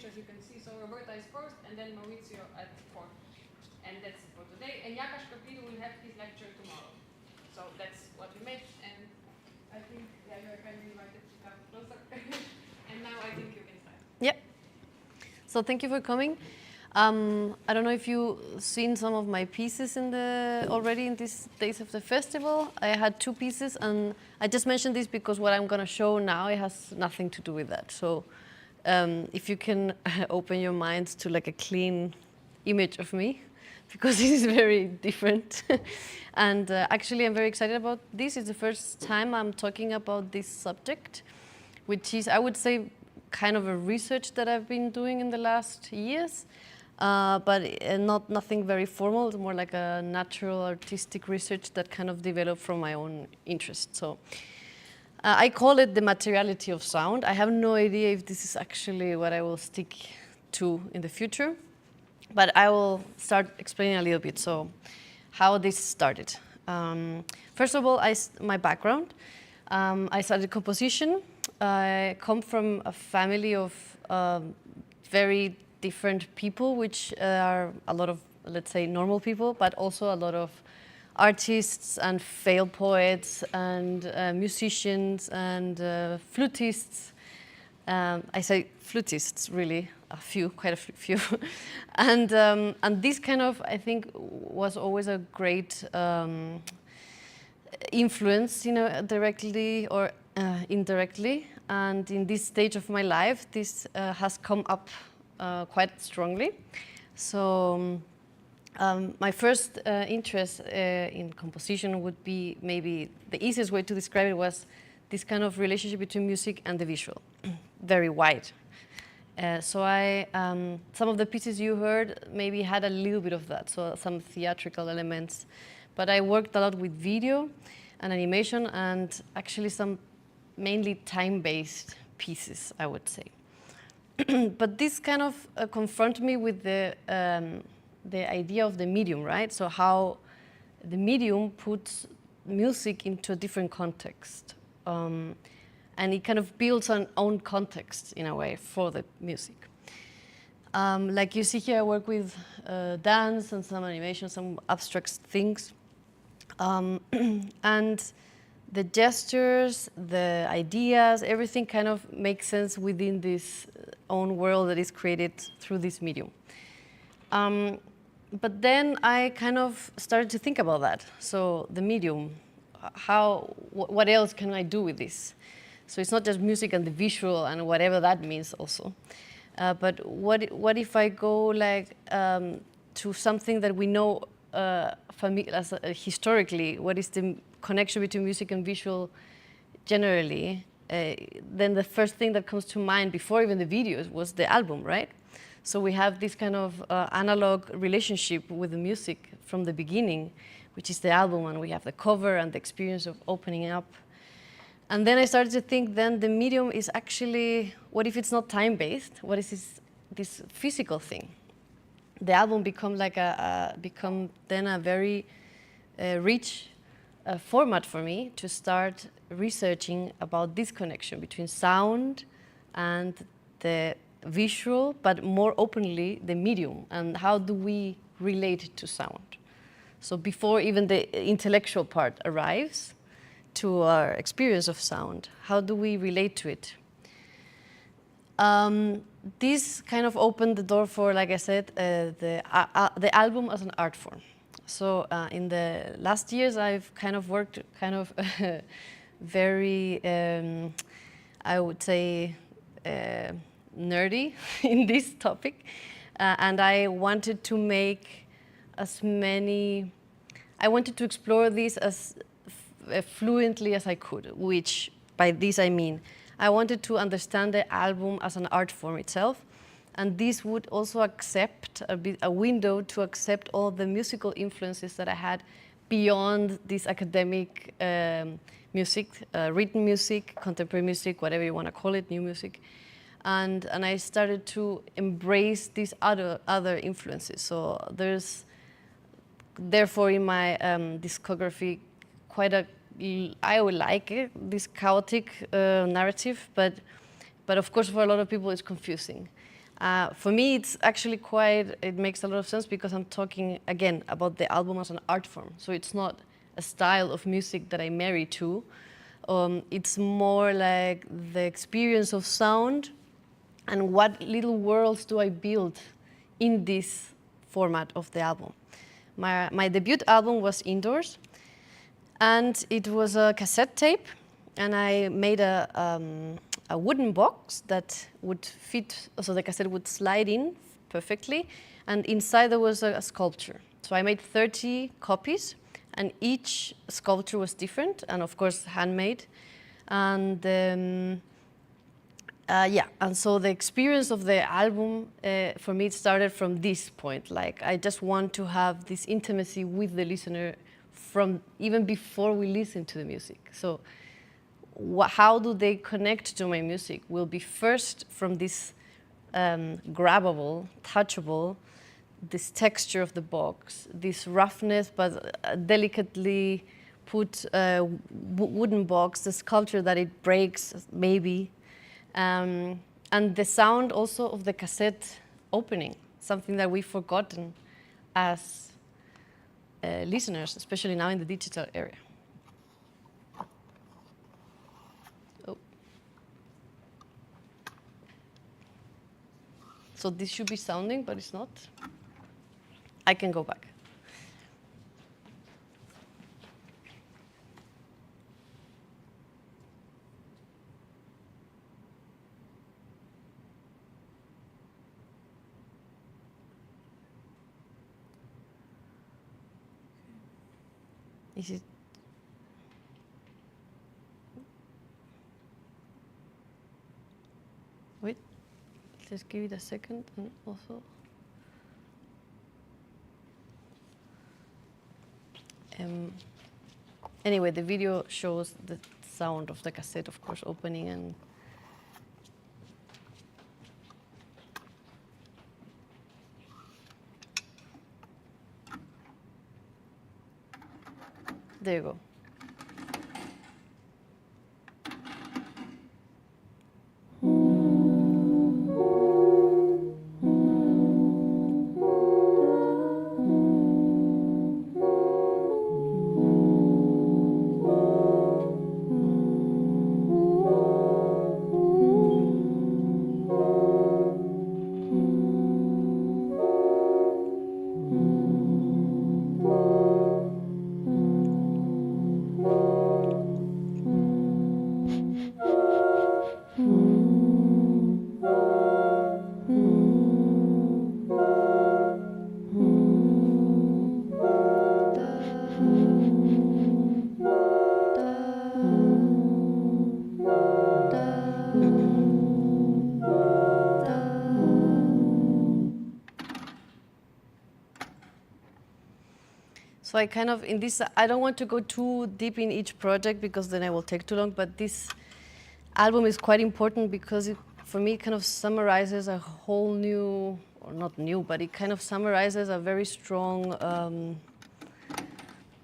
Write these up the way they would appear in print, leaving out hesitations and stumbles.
as you can see. So Roberta is first, and then Mauricio at fourth. And that's it for today. And Jaka Škapin will have his lecture tomorrow. So that's what we made. And I think you're kind of invited to come closer. And now I think you can start. Yep. So thank you for coming. I don't know if you've seen some of my pieces already in these days of the festival. I had 2 pieces, and I just mentioned this because what I'm going to show now, it has nothing to do with that. So if you can open your minds to like a clean image of me, because this is very different. And actually, I'm very excited about this. It's the first time I'm talking about this subject, which is, I would say, kind of a research that I've been doing in the last years. But nothing very formal. It's more like a natural artistic research that kind of developed from my own interest. So I call it the materiality of sound. I have no idea if this is actually what I will stick to in the future, but I will start explaining a little bit. So how this started. First of all, my background. I studied composition. I come from a family of very different people, which are a lot of, let's say, normal people, but also a lot of artists and failed poets and musicians and flutists. I say flutists, really, quite a few. And this kind of, I think, was always a great influence, directly or indirectly. And in this stage of my life, this has come up quite strongly. So my first interest in composition would be, maybe the easiest way to describe it was this kind of relationship between music and the visual, very wide. So some of the pieces you heard maybe had a little bit of that, so some theatrical elements. But I worked a lot with video and animation, and actually some mainly time-based pieces, I would say. But this kind of confronted me with the idea of the medium, right? So how the medium puts music into a different context. And it kind of builds an own context, in a way, for the music. Like you see here, I work with dance and some animation, some abstract things. And the gestures, the ideas, everything kind of makes sense within this own world that is created through this medium. But then I kind of started to think about that. So the medium, what else can I do with this? So it's not just music and the visual and whatever that means also. But what if I go like to something that we know historically, what is the connection between music and visual generally, then the first thing that comes to mind before even the videos was the album, right? So we have this kind of analog relationship with the music from the beginning, which is the album, and we have the cover and the experience of opening up. And then I started to think, then the medium is actually, what if it's not time-based? What is this physical thing? The album become then a very rich format for me to start researching about this connection between sound and the visual, but more openly the medium, and how do we relate to sound. So before even the intellectual part arrives to our experience of sound, how do we relate to it? This kind of opened the door for, like I said, the album as an art form. So in the last years, I've kind of worked very, I would say, nerdy in this topic. And I wanted to explore this as fluently as I could, which by this I mean, I wanted to understand the album as an art form itself. And this would also accept a window to accept all the musical influences that I had beyond this academic music, written music, contemporary music, whatever you want to call it, new music. And I started to embrace these other influences. So there's, therefore, in my discography, I would like it, this chaotic narrative, but of course for a lot of people it's confusing. For me, it's actually it makes a lot of sense because I'm talking, again, about the album as an art form. So it's not a style of music that I marry to. It's more like the experience of sound and what little worlds do I build in this format of the album. My debut album was indoors, and it was a cassette tape, and I made a wooden box that would fit, so the cassette would slide in perfectly, and inside there was a sculpture. So I made 30 copies, and each sculpture was different, and of course handmade. And and so the experience of the album, for me, it started from this point. Like, I just want to have this intimacy with the listener from even before we listen to the music. So how do they connect to my music will be first from this grabbable, touchable, this texture of the box, this roughness but delicately put wooden box, the sculpture that it breaks maybe, and the sound also of the cassette opening, something that we've forgotten as listeners, especially now in the digital era. So this should be sounding, but it's not. I can go back. Is it? Wait. Just give it a second, and also anyway, the video shows the sound of the cassette, of course, opening, and there you go. So I kind of, in this, I don't want to go too deep in each project because then I will take too long, but this album is quite important because it, for me, kind of summarizes a whole new, or not new, but it kind of summarizes a very strong,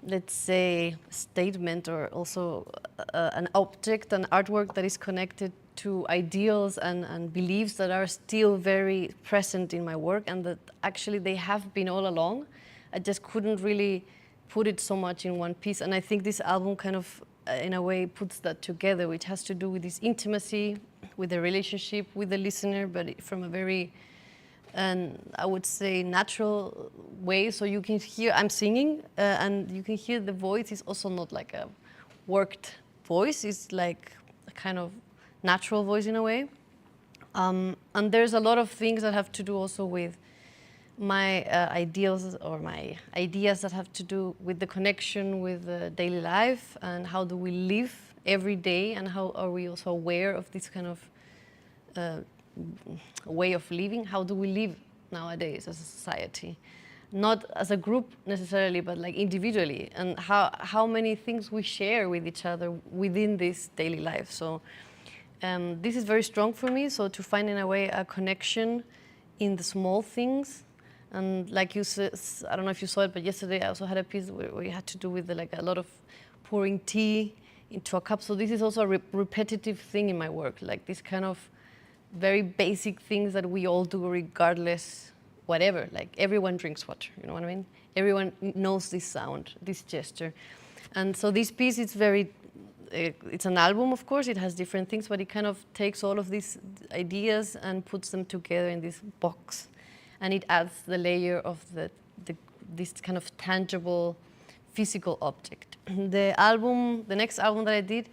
let's say, statement, or also an object, an artwork that is connected to ideals and beliefs that are still very present in my work, and that actually they have been all along. I just couldn't really put it so much in one piece. And I think this album kind of, in a way, puts that together, which has to do with this intimacy, with the relationship with the listener, but from a very, I would say, natural way. So you can hear, I'm singing, and you can hear the voice is also not like a worked voice. It's like a kind of natural voice in a way. And there's a lot of things that have to do also with my ideals or my ideas that have to do with the connection with daily life, and how do we live every day, and how are we also aware of this kind of way of living. How do we live nowadays as a society? Not as a group necessarily, but like individually, and how many things we share with each other within this daily life. So this is very strong for me, so to find in a way a connection in the small things. And like you said, I don't know if you saw it, but yesterday I also had a piece where you had to do with like a lot of pouring tea into a cup. So this is also a repetitive thing in my work, like this kind of very basic things that we all do regardless, whatever. Like everyone drinks water, you know what I mean? Everyone knows this sound, this gesture. And so this piece is very, it's an album, of course, it has different things, but it kind of takes all of these ideas and puts them together in this box. And it adds the layer of this kind of tangible, physical object. The next album that I did,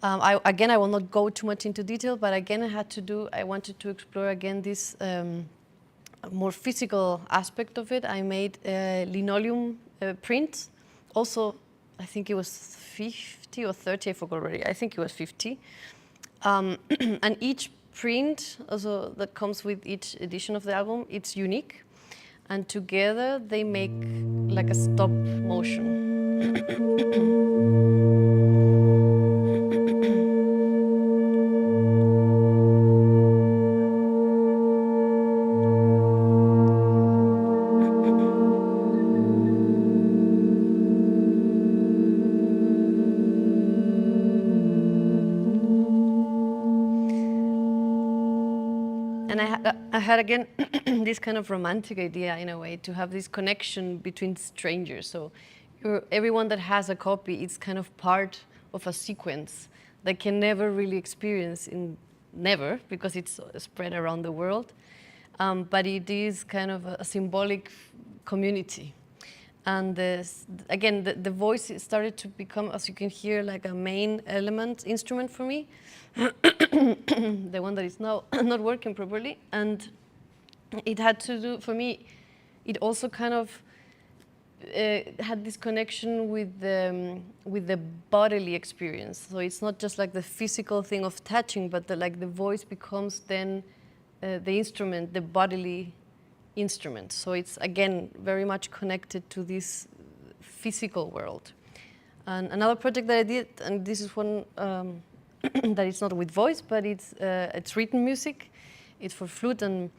I will not go too much into detail, but again, I wanted to explore again this more physical aspect of it. I made a linoleum print. Also, I think it was 50 or 30, I forgot already. I think it was 50. And each print also that comes with each edition of the album, it's unique. And together they make like a stop motion. And I had again this kind of romantic idea in a way to have this connection between strangers. So everyone that has a copy is kind of part of a sequence that can never really experience never because it's spread around the world. But it is kind of a symbolic community. And again, the voice started to become, as you can hear, like a main instrument for me. The one that is now not working properly. And it had to do, for me, it also kind of had this connection with the bodily experience. So it's not just like the physical thing of touching, but the voice becomes then the instrument, the bodily instrument. So it's, again, very much connected to this physical world. And another project that I did, and this is one that is not with voice, but it's written music. It's for flute and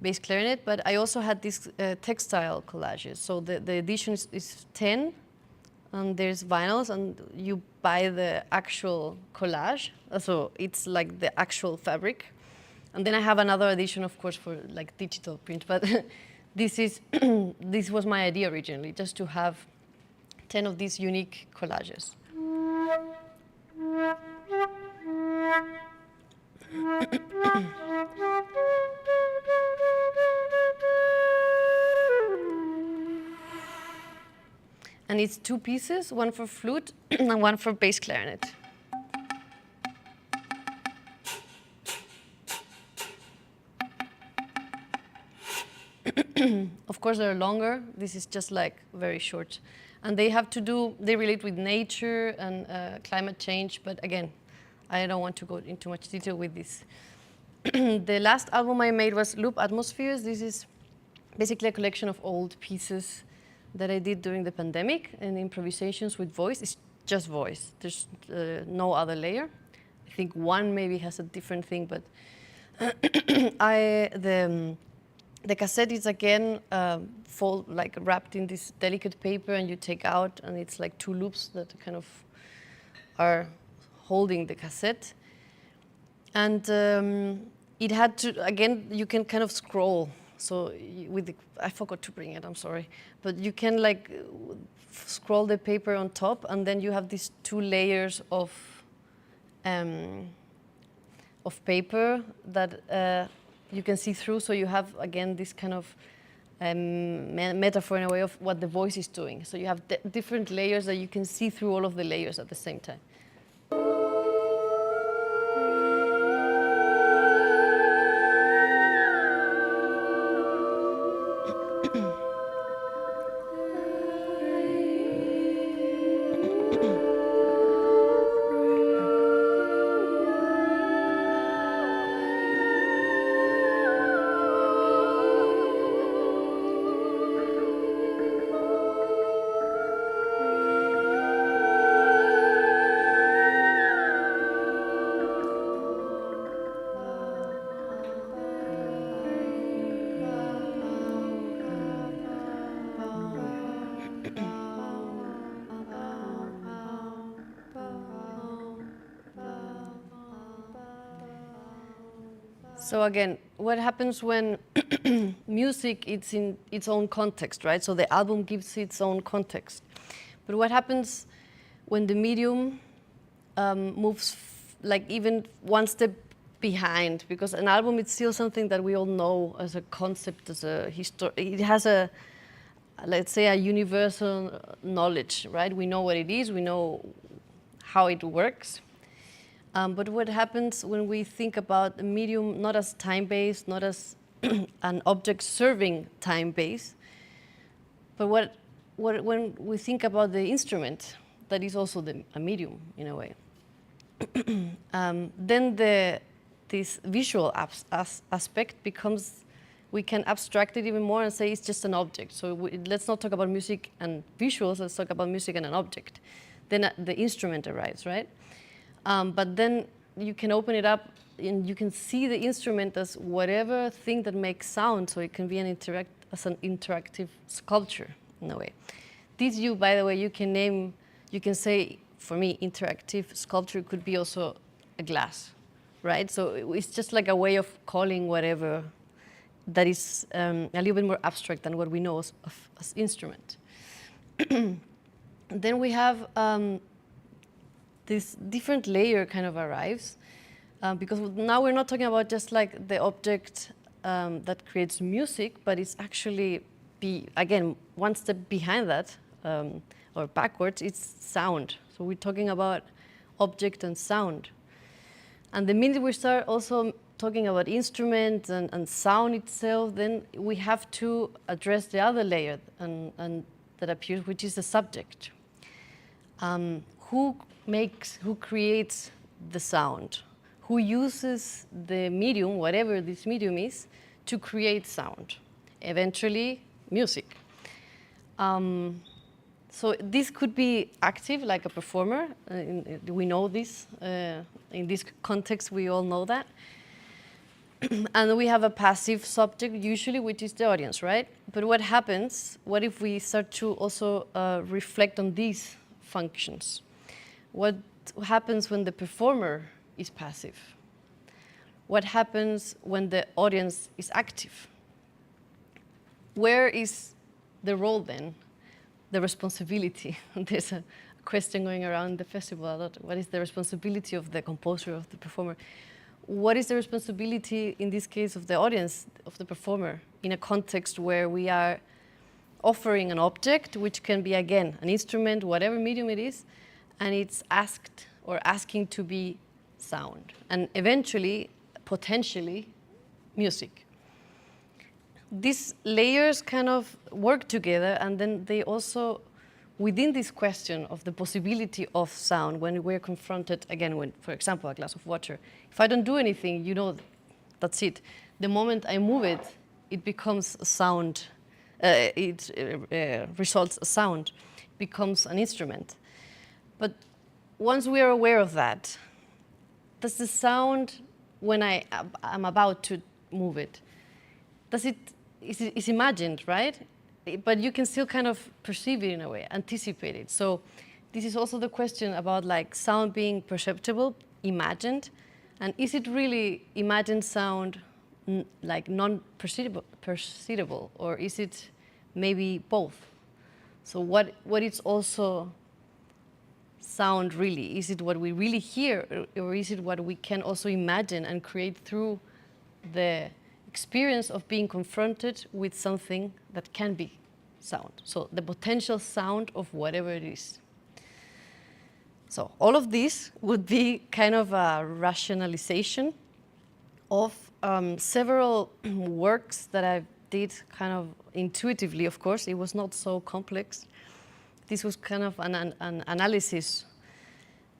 bass clarinet, but I also had these textile collages. So the edition is 10, and there's vinyls, and you buy the actual collage. So it's like the actual fabric. And then I have another edition, of course, for like digital print. But this was my idea originally, just to have 10 of these unique collages. And it's 2 pieces, one for flute and one for bass clarinet. Of course, they're longer. This is just like very short. And they relate with nature and climate change. But again, I don't want to go into much detail with this. The last album I made was Loop Atmospheres. This is basically a collection of old pieces that I did during the pandemic and improvisations with voice. It's just voice. There's no other layer. I think one maybe has a different thing, but the cassette is again wrapped in this delicate paper, and you take out, and it's like 2 loops that kind of are holding the cassette. And it had to, again, you can kind of scroll. So I forgot to bring it, I'm sorry. But you can like scroll the paper on top, and then you have these 2 layers of paper that you can see through. So you have, again, this kind of metaphor in a way of what the voice is doing. So you have different layers that you can see through all of the layers at the same time. So again, what happens when music is in its own context, right? So the album gives its own context. But what happens when the medium moves like even one step behind? Because an album is still something that we all know as a concept, as a it has a, let's say, a universal knowledge, right? We know what it is, we know how it works. But what happens when we think about a medium not as time-based, not as an object serving time-based, but when we think about the instrument, that is also a medium in a way, then this visual aspect becomes, we can abstract it even more and say it's just an object. So let's not talk about music and visuals, let's talk about music and an object. Then the instrument arrives, right? But then you can open it up and you can see the instrument as whatever thing that makes sound, so it can be an interactive sculpture in a way. This, by the way, you can name, you can say, for me, interactive sculpture could be also a glass, right? So it's just like a way of calling whatever that is a little bit more abstract than what we know as instrument. Then we have this different layer kind of arrives, because now we're not talking about just like the object that creates music, but it's actually, again, one step behind that, or backwards, it's sound. So we're talking about object and sound. And the minute we start also talking about instruments and sound itself, then we have to address the other layer and that appears, which is the subject. Who creates the sound? Who uses the medium, whatever this medium is, to create sound? Eventually, music. So this could be active, like a performer. We know this. In this context, we all know that. And we have a passive subject, usually, which is the audience, right? But what happens, what if we start to also reflect on these functions? What happens when the performer is passive? What happens when the audience is active? Where is the role then? The responsibility. There's a question going around the festival a lot. What is the responsibility of the composer, of the performer? What is the responsibility, in this case, of the audience, of the performer, in a context where we are offering an object, which can be, again, an instrument, whatever medium it is, and it's asked or asking to be sound, and eventually, potentially, music. These layers kind of work together, and then they also, within this question of the possibility of sound, when we're confronted, again, when, for example, a glass of water, if I don't do anything, you know, that's it. The moment I move it, it becomes a sound, it results a sound, becomes an instrument. But once we are aware of that, does the sound, when I'm about to move it, it's imagined, right? But you can still kind of perceive it in a way, anticipate it. So this is also the question about like sound being perceptible, imagined, and is it really imagined sound like non-perceivable, or is it maybe both? So what is also sound really? Is it what we really hear, or is it what we can also imagine and create through the experience of being confronted with something that can be sound? So the potential sound of whatever it is. So all of this would be kind of a rationalization of several works that I did kind of intuitively, of course. It was not so complex. This was kind of an analysis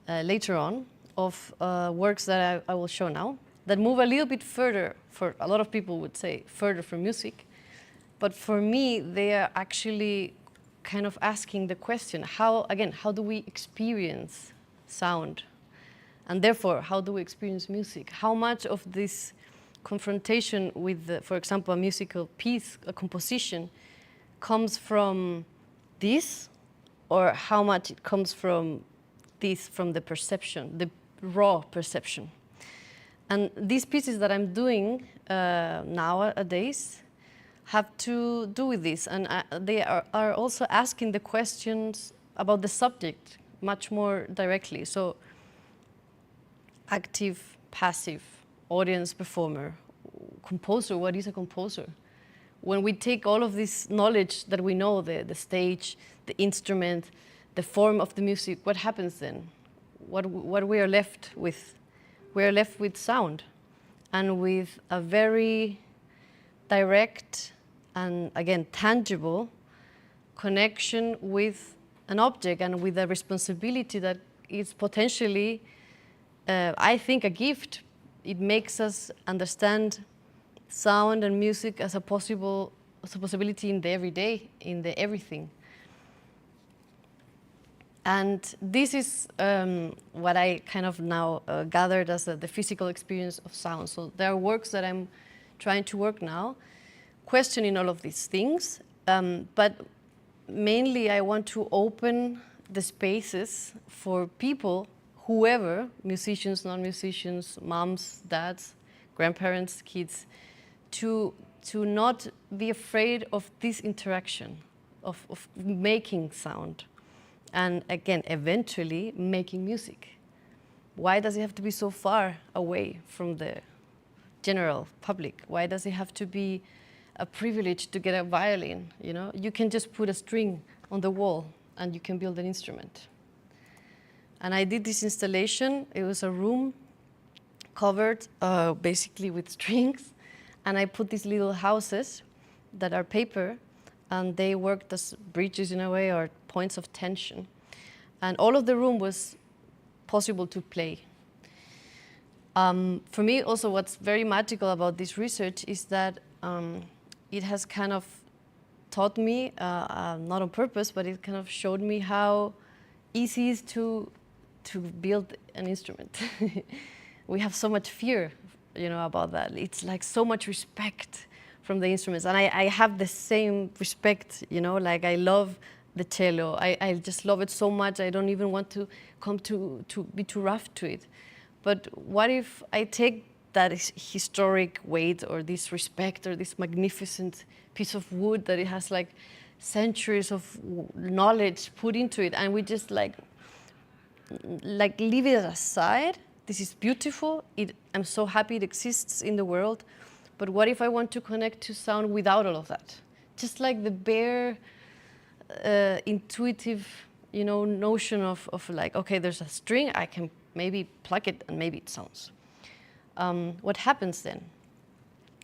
later on of works that I will show now that move a little bit further, for a lot of people would say further from music. But for me, they are actually kind of asking the question, how do we experience sound? And therefore, how do we experience music? How much of this confrontation with, for example, a musical piece, a composition, comes from this, or how much it comes from this, from the perception, the raw perception? And these pieces that I'm doing nowadays have to do with this, and they are also asking the questions about the subject much more directly. So active, passive, audience, performer, composer, what is a composer? When we take all of this knowledge that we know, the stage, the instrument, the form of the music, what happens then? What we are left with? We are left with sound, and with a very direct and, again, tangible connection with an object, and with a responsibility that is potentially, I think, a gift. It makes us understand sound and music as a possibility in the everyday, in the everything. And this is what I kind of now gathered as the physical experience of sound. So there are works that I'm trying to work now, questioning all of these things, but mainly I want to open the spaces for people, whoever, musicians, non-musicians, moms, dads, grandparents, kids, to not be afraid of this interaction, of making sound. And again, eventually making music. Why does it have to be so far away from the general public? Why does it have to be a privilege to get a violin? You know, you can just put a string on the wall and you can build an instrument. And I did this installation. It was a room covered basically with strings, and I put these little houses that are paper, and they worked as bridges in a way, or points of tension. And all of the room was possible to play. For me, also, what's very magical about this research is that it has kind of taught me, not on purpose, but it kind of showed me how easy it is to build an instrument. We have so much fear, you know, about that. It's like so much respect from the instruments. And I have the same respect, you know, like I love the cello. I just love it so much. I don't even want to come to be too rough to it. But what if I take that historic weight, or this respect, or this magnificent piece of wood that it has like centuries of knowledge put into it, and we just like leave it aside? This is beautiful. I'm so happy it exists in the world. But what if I want to connect to sound without all of that? Just like the bare, intuitive, you know, notion of like, okay, there's a string, I can maybe pluck it and maybe it sounds. What happens then?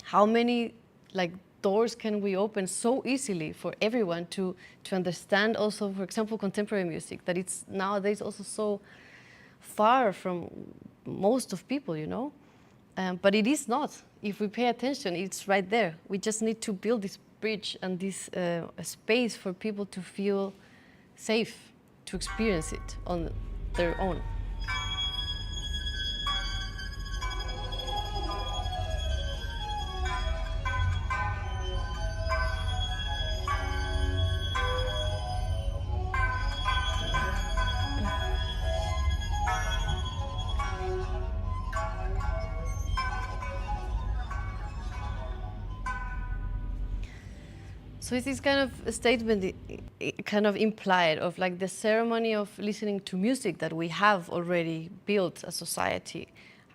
How many like doors can we open so easily for everyone to understand also, for example, contemporary music, that it's nowadays also so far from most of people, you know? But it is not. If we pay attention, it's right there. We just need to build this bridge and this space for people to feel safe, to experience it on their own. So it's this kind of a statement kind of implied of like the ceremony of listening to music that we have already built as society.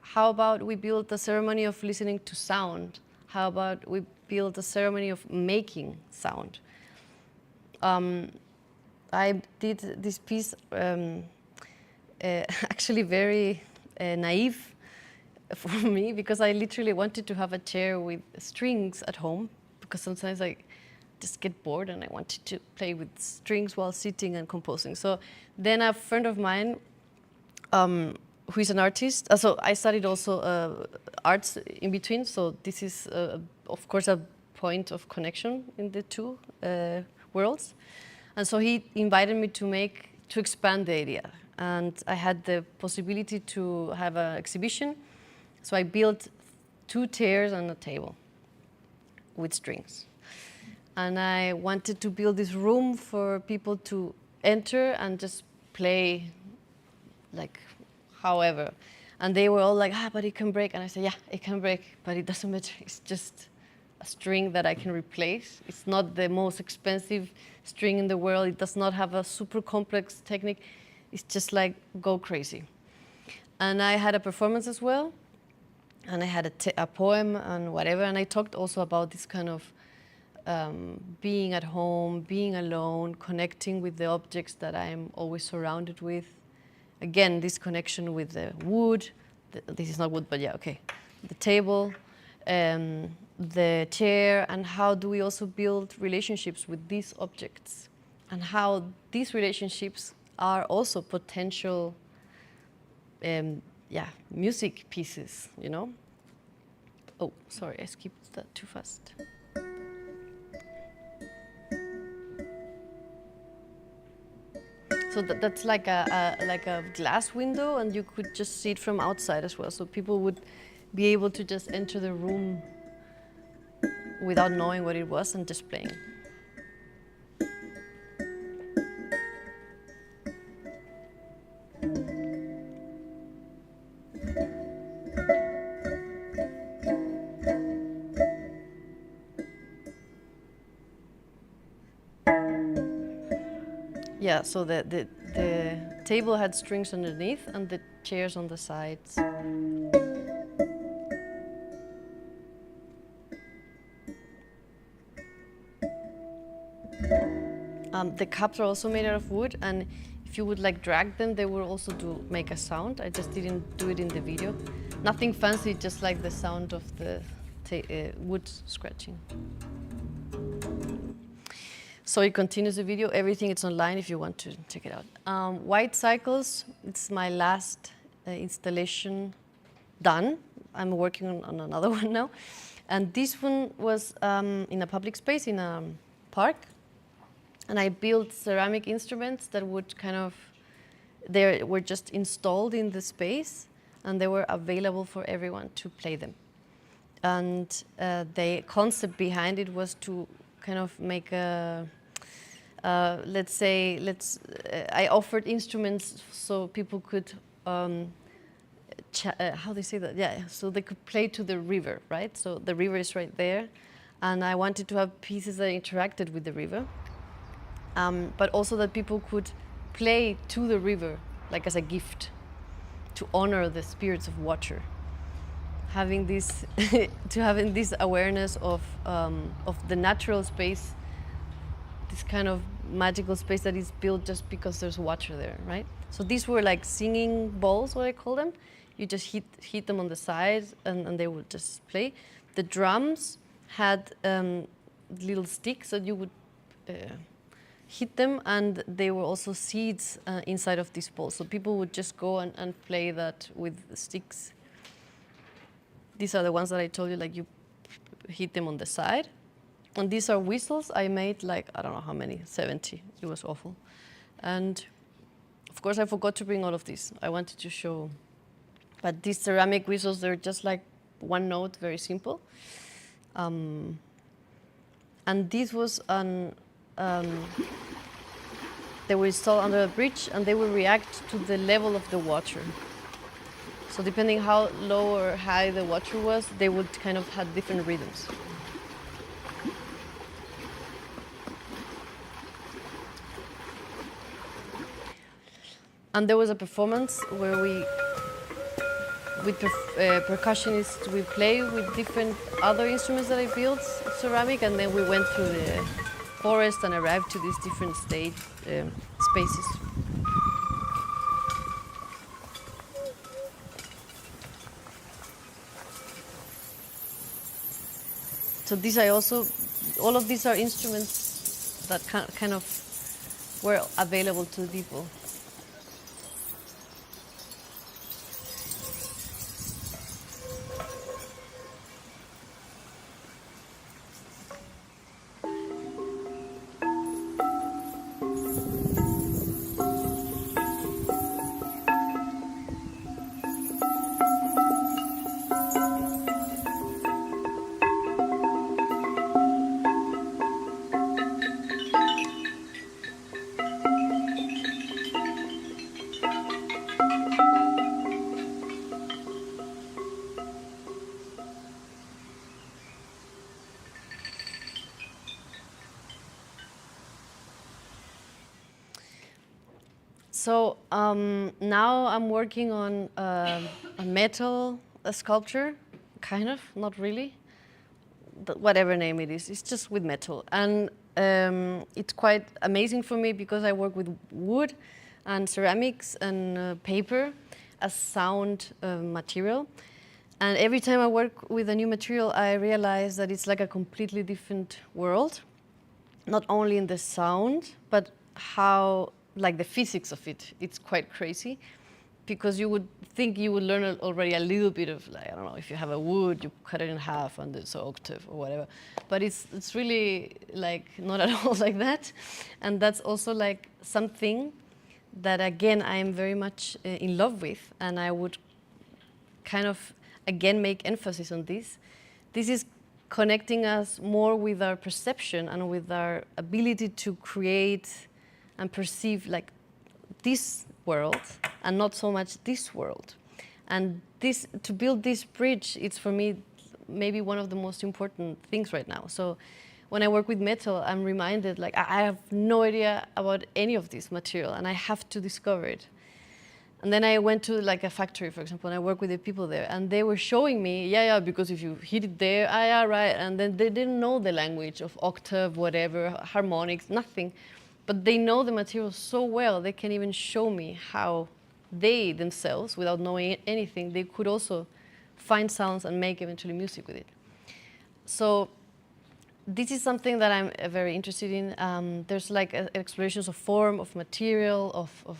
How about we build the ceremony of listening to sound? How about we build the ceremony of making sound? I did this piece actually very naive for me, because I literally wanted to have a chair with strings at home, because sometimes I just get bored and I wanted to play with strings while sitting and composing. So then a friend of mine, who is an artist, so I studied also arts in between, so this is of course a point of connection in the two worlds. And so he invited me to expand the idea. And I had the possibility to have an exhibition. So I built 2 chairs and a table with strings. And I wanted to build this room for people to enter and just play like however. And they were all like, but it can break. And I said, yeah, it can break, but it doesn't matter. It's just a string that I can replace. It's not the most expensive string in the world. It does not have a super complex technique. It's just like, go crazy. And I had a performance as well. And I had a poem and whatever. And I talked also about this kind of being at home, being alone, connecting with the objects that I'm always surrounded with. Again, this connection with the wood. This is not wood, but yeah, okay. The table, the chair, and how do we also build relationships with these objects? And how these relationships are also potential music pieces, you know? Oh, sorry, I skipped that too fast. So that's like a glass window, and you could just see it from outside as well. So people would be able to just enter the room without knowing what it was and just playing. Yeah, so the table had strings underneath and the chairs on the sides. The cups are also made out of wood, and if you would like drag them, they will also make a sound. I just didn't do it in the video. Nothing fancy, just like the sound of the wood scratching. So it continues the video. Everything is online if you want to check it out. White Cycles, it's my last installation done. I'm working on another one now. And this one was in a public space in a park. And I built ceramic instruments that would they were just installed in the space, and they were available for everyone to play them. And the concept behind it was to kind of make a, I offered instruments so people could, how they say that? Yeah, so they could play to the river, right? So the river is right there, and I wanted to have pieces that interacted with the river, but also that people could play to the river, like as a gift, to honor the spirits of water. Having this, having this awareness of the natural space, this kind of magical space that is built just because there's water there, right? So these were like singing balls, what I call them. You just hit them on the side, and they would just play. The drums had little sticks that you would hit them, and they were also seeds inside of these balls. So people would just go and play that with the sticks. These are the ones that I told you, like you hit them on the side. And these are whistles. I made like, I don't know how many, 70. It was awful. And of course I forgot to bring all of these. I wanted to show. But these ceramic whistles, they're just like one note, very simple. And this was they were installed under a bridge, and they will react to the level of the water. So depending how low or high the water was, they would kind of have different rhythms. And there was a performance where with percussionists, we play with different other instruments that I built, ceramic, and then we went through the forest and arrived to these different spaces. So these are also, all of these are instruments that kind of were available to people. So now I'm working on a metal sculpture, kind of, not really. Whatever name it is, it's just with metal. And it's quite amazing for me because I work with wood and ceramics and paper as sound material. And every time I work with a new material, I realize that it's like a completely different world, not only in the sound, but how, like the physics of it. It's quite crazy because you would think you would learn already a little bit of, like, I don't know, if you have a wood, you cut it in half and it's an octave or whatever. But it's really like not at all like that. And that's also like something that, again, I am very much in love with, and I would kind of, again, make emphasis on this. This is connecting us more with our perception and with our ability to create and perceive like this world and not so much this world. And this, to build this bridge, it's for me maybe one of the most important things right now. So when I work with metal, I'm reminded, like, I have no idea about any of this material and I have to discover it. And then I went to like a factory, for example, and I work with the people there, and they were showing me, yeah, because if you hit it there, yeah, right. And then they didn't know the language of octave, whatever, harmonics, nothing. But they know the material so well, they can even show me how they themselves, without knowing anything, they could also find sounds and make eventually music with it. So this is something that I'm very interested in. There's like explorations of form, of material, of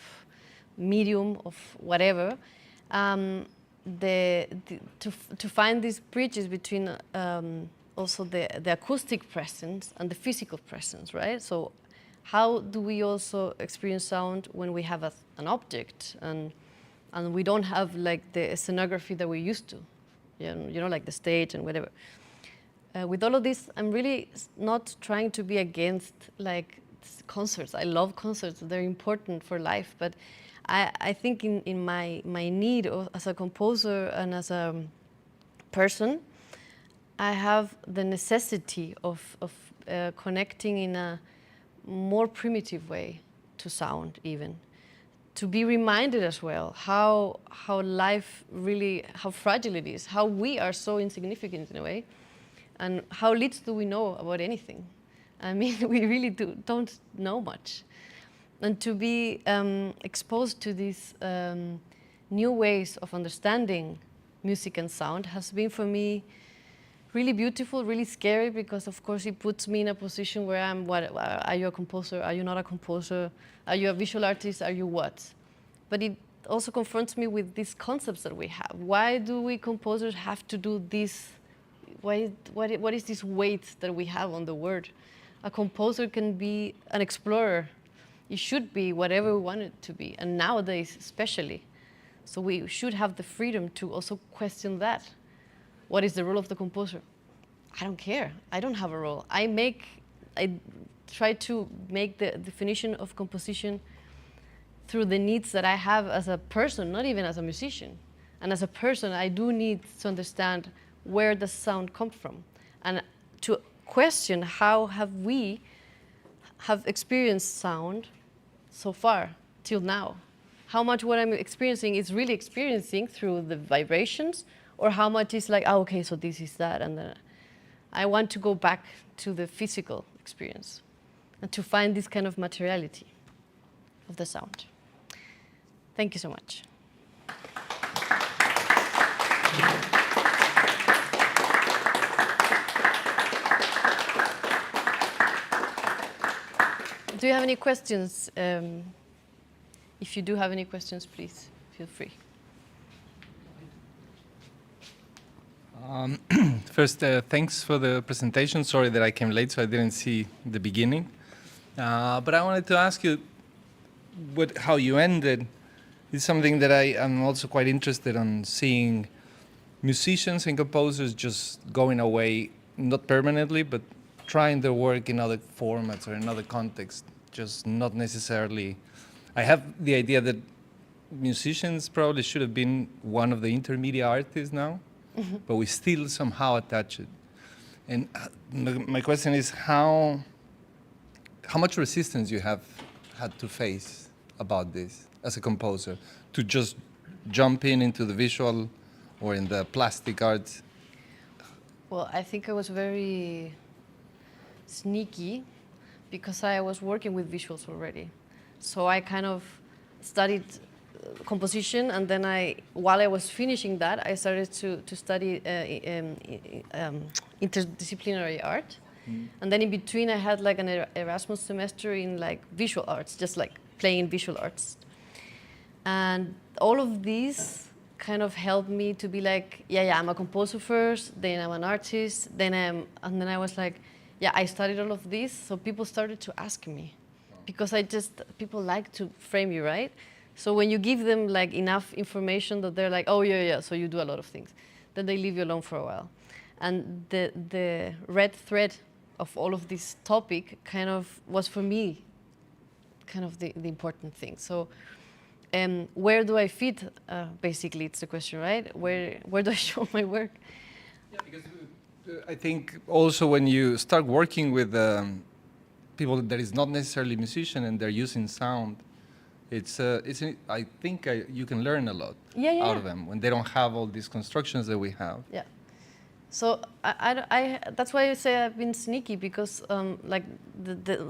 medium, of whatever. To find these bridges between also the acoustic presence and the physical presence, right? So how do we also experience sound when we have an object and we don't have like the scenography that we're used to, you know, like the stage and whatever. With all of this, I'm really not trying to be against like concerts. I love concerts, they're important for life, but I think in my need as a composer and as a person, I have the necessity of connecting in a more primitive way to sound, even. To be reminded as well how life really, how fragile it is, how we are so insignificant in a way, and how little do we know about anything. I mean, we really don't know much. And to be exposed to these new ways of understanding music and sound has been for me really beautiful, really scary, because of course it puts me in a position where I'm, are you a composer? Are you not a composer? Are you a visual artist? Are you what? But it also confronts me with these concepts that we have. Why do we composers have to do this? What is this weight that we have on the word? A composer can be an explorer. It should be whatever we want it to be, and nowadays especially. So we should have the freedom to also question that. What is the role of the composer? I don't care. I don't have a role. I try to make the definition of composition through the needs that I have as a person, not even as a musician. And as a person, I do need to understand where does sound come from, and to question how have we experienced sound so far till now. How much what I'm experiencing is really experiencing through the vibrations, or how much is like, oh, okay, so this is that, and then I want to go back to the physical experience and to find this kind of materiality of the sound. Thank you so much. Do you have any questions? If you do have any questions, please feel free. First, thanks for the presentation. Sorry that I came late, so I didn't see the beginning. But I wanted to ask you how you ended. It's something that I am also quite interested in seeing musicians and composers just going away, not permanently, but trying their work in other formats or in other contexts, just not necessarily. I have the idea that musicians probably should have been one of the intermediate artists now, but we still somehow attach it. And my question is how much resistance you have had to face about this? as a composer to just jump into the visual or in the plastic arts? Well, I think I was very sneaky because I was working with visuals already. So I kind of studied composition, and then while I was finishing that, I started to study interdisciplinary art. And then in between, I had like an Erasmus semester in like visual arts, just like playing visual arts. And all of these kind of helped me to be like, yeah, I'm a composer first, then I'm an artist, and then I was like, yeah, I studied all of this, so people started to ask me, because people like to frame you, right? So when you give them like enough information that they're like, oh yeah, so you do a lot of things, then they leave you alone for a while. And the red thread of all of this topic kind of was for me kind of the important thing. So where do I fit? Basically, it's the question, right? Where do I show my work? Yeah, because I think also when you start working with people that is not necessarily musician and they're using sound, I think you can learn a lot out of them when they don't have all these constructions that we have. Yeah. So that's why I say I've been sneaky, because like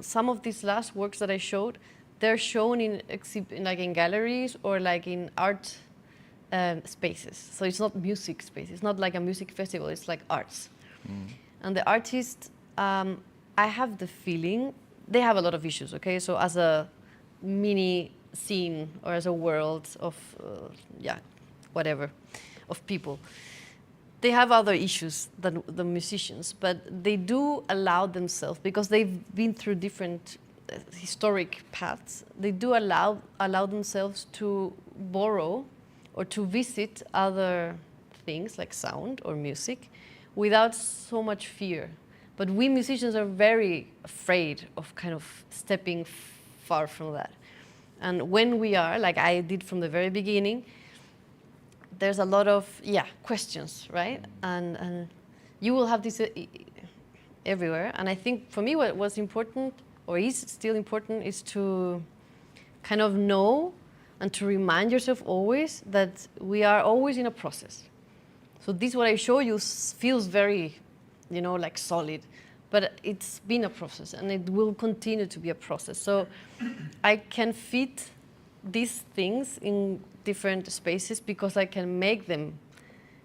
some of these last works that I showed, they're shown in galleries or like in art spaces. So it's not music space. It's not like a music festival. It's like arts. And the artists, I have the feeling they have a lot of issues. Okay, so as a mini scene or as a world of whatever, of people, they have other issues than the musicians, but they do allow themselves, because they've been through different historic paths, they do allow themselves to borrow or to visit other things like sound or music without so much fear. But we musicians are very afraid of kind of stepping far from that. And when we are, like I did from the very beginning, there's a lot of questions, right? And you will have this everywhere. And I think for me what was important, or is still important, is to kind of know and to remind yourself always that we are always in a process. So this, what I show you, feels very, like solid, but it's been a process and it will continue to be a process. So I can fit these things in different spaces because I can make them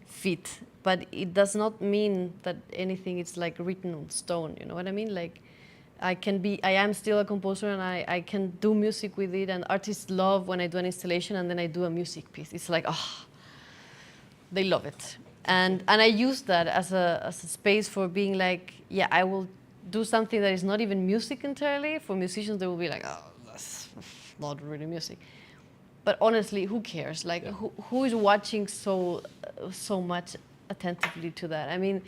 fit, but it does not mean that anything is like written on stone, you know what I mean? Like I am still a composer, and I can do music with it, and artists love when I do an installation and then I do a music piece. It's like, they love it. And I use that as a space for being like, I will do something that is not even music entirely. For musicians, they will be like, that's not really music. But honestly, who cares? Like, who is watching so much attentively to that? I mean,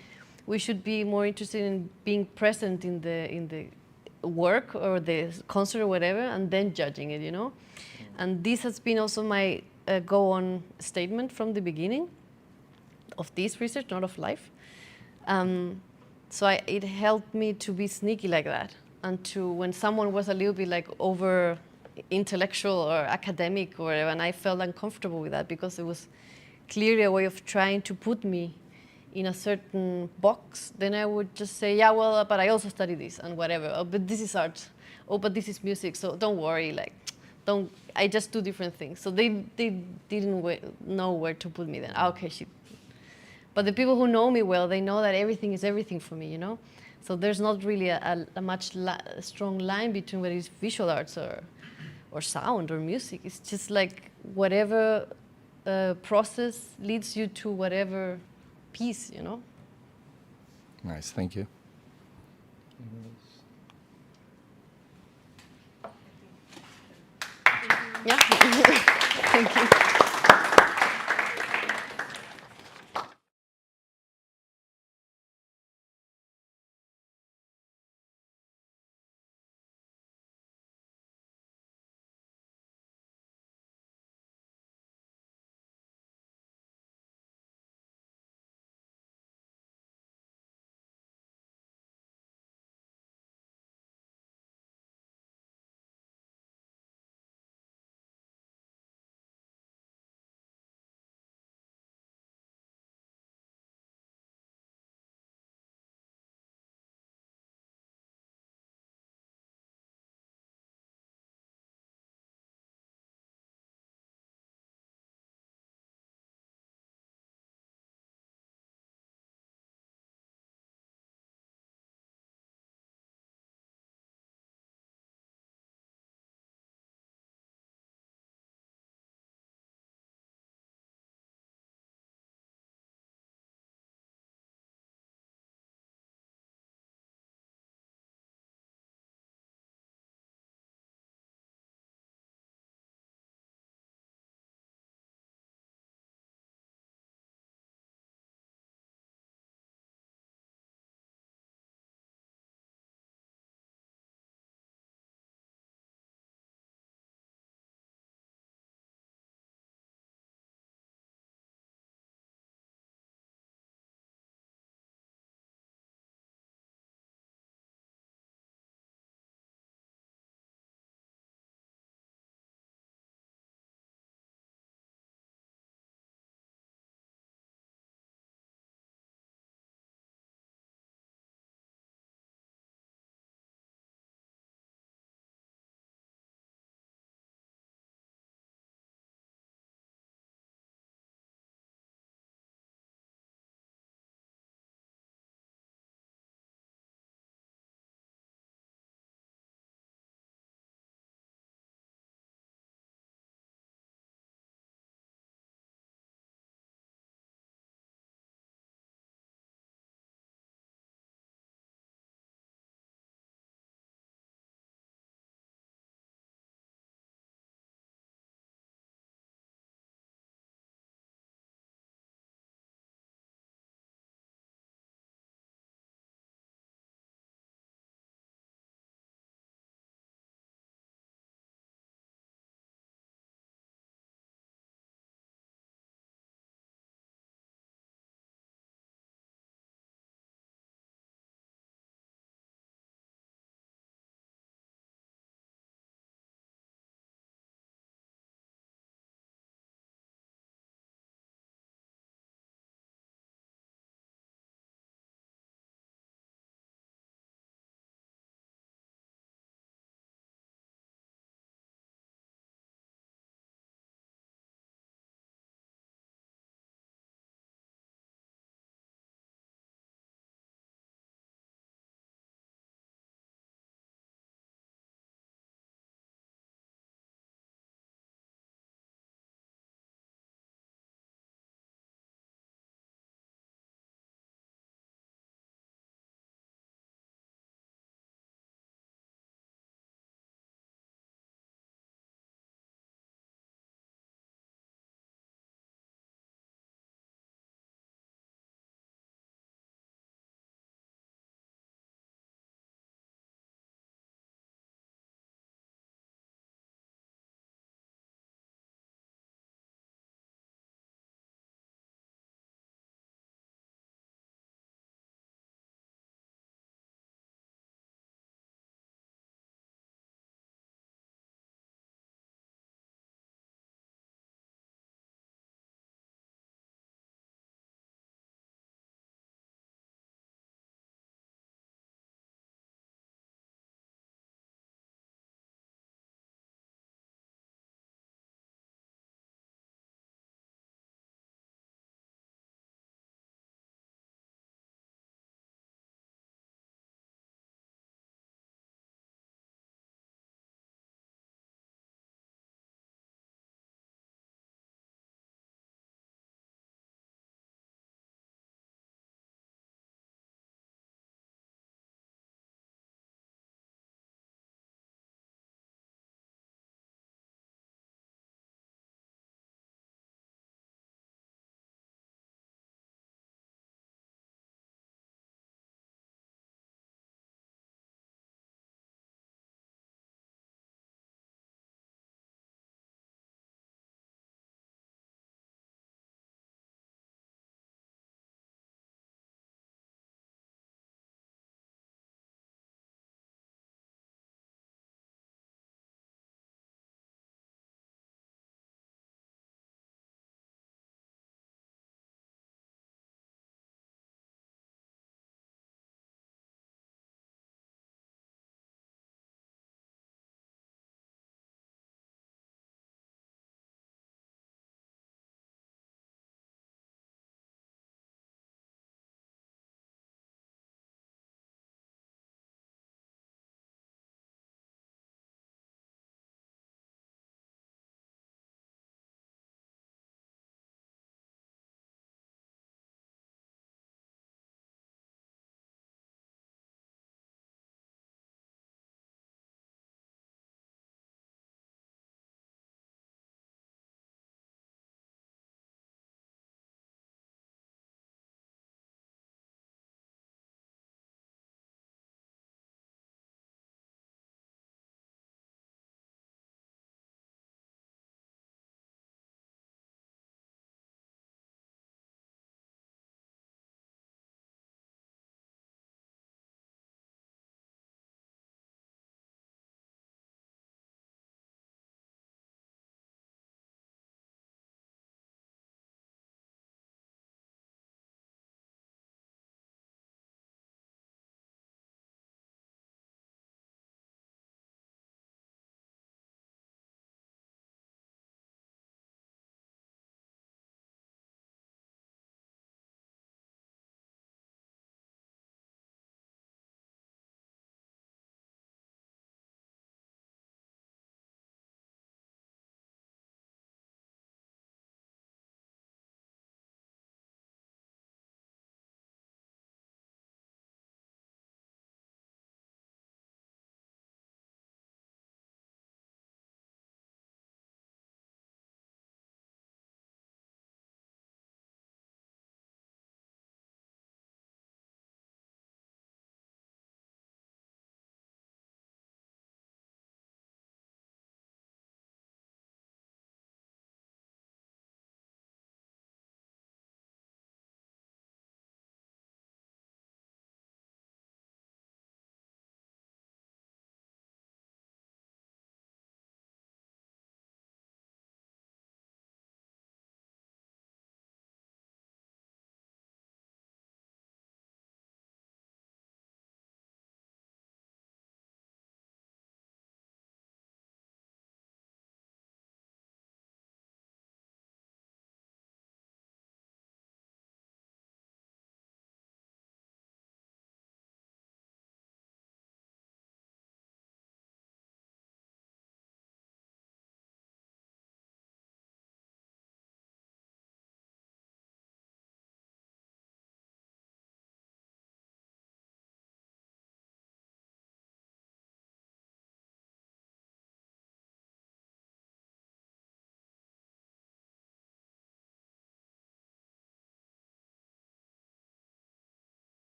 we should be more interested in being present in the work or the concert or whatever, and then judging it, And this has been also my go-on statement from the beginning of this research, not of life. So it helped me to be sneaky like that, and to, when someone was a little bit like over intellectual or academic or whatever, and I felt uncomfortable with that because it was clearly a way of trying to put me in a certain box, then I would just say, but I also study this and whatever. Oh, but this is art. Oh, but this is music. So don't worry, I just do different things. So they didn't know where to put me then. Okay, shit. But the people who know me well, they know that everything is everything for me, So there's not really a much strong line between what is visual arts or sound or music. It's just like whatever process leads you to whatever piece, Nice, thank you. Yeah. Thank you.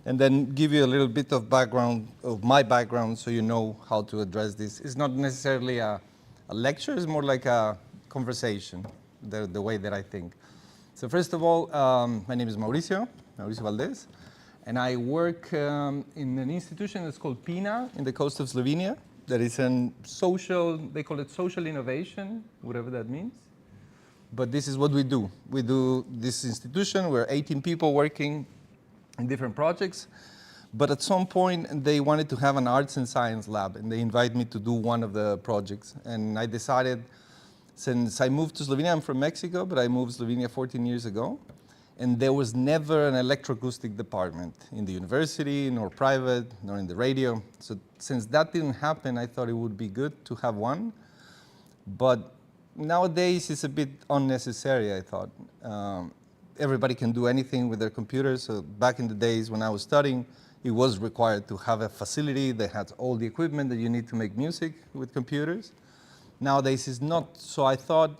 and then give you a little bit of background, of my background, so you know how to address this. It's not necessarily a lecture, it's more like a conversation, the way that I think. So first of all, my name is Mauricio Valdés, and I work in an institution that's called PINA in the coast of Slovenia. That is a social, they call it social innovation, whatever that means. But this is what we do. We do this institution, we're 18 people working in different projects. But at some point, they wanted to have an arts and science lab, and they invited me to do one of the projects. And I decided, since I moved to Slovenia, I'm from Mexico, but I moved to Slovenia 14 years ago. And there was never an electroacoustic department in the university, nor private, nor in the radio. So since that didn't happen, I thought it would be good to have one. But nowadays, it's a bit unnecessary, I thought. Everybody can do anything with their computers. So back in the days when I was studying, it was required to have a facility that had all the equipment that you need to make music with computers. Nowadays, it's not. So I thought,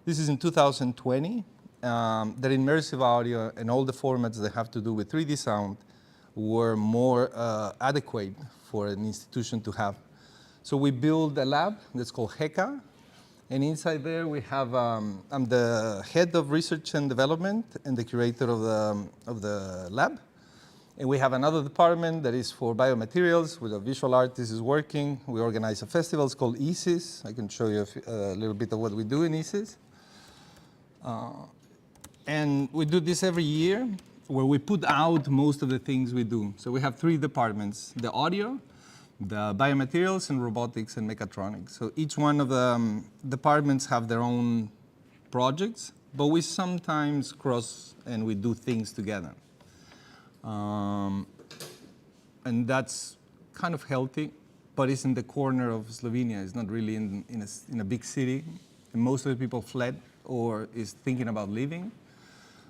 this is in 2020, that immersive audio and all the formats that have to do with 3D sound were more adequate for an institution to have. So we built a lab that's called Jaka, and inside there we have, I'm the head of research and development and the curator of the lab. And we have another department that is for biomaterials, where a visual artist is working. We organize a festival, it's called ISIS. I can show you a little bit of what we do in ISIS. And we do this every year, where we put out most of the things we do. So we have 3 departments: the audio, the biomaterials, and robotics and mechatronics. So each one of the departments have their own projects, but we sometimes cross and we do things together. And that's kind of healthy, but it's in the corner of Slovenia. It's not really in a big city. And most of the people fled or is thinking about leaving.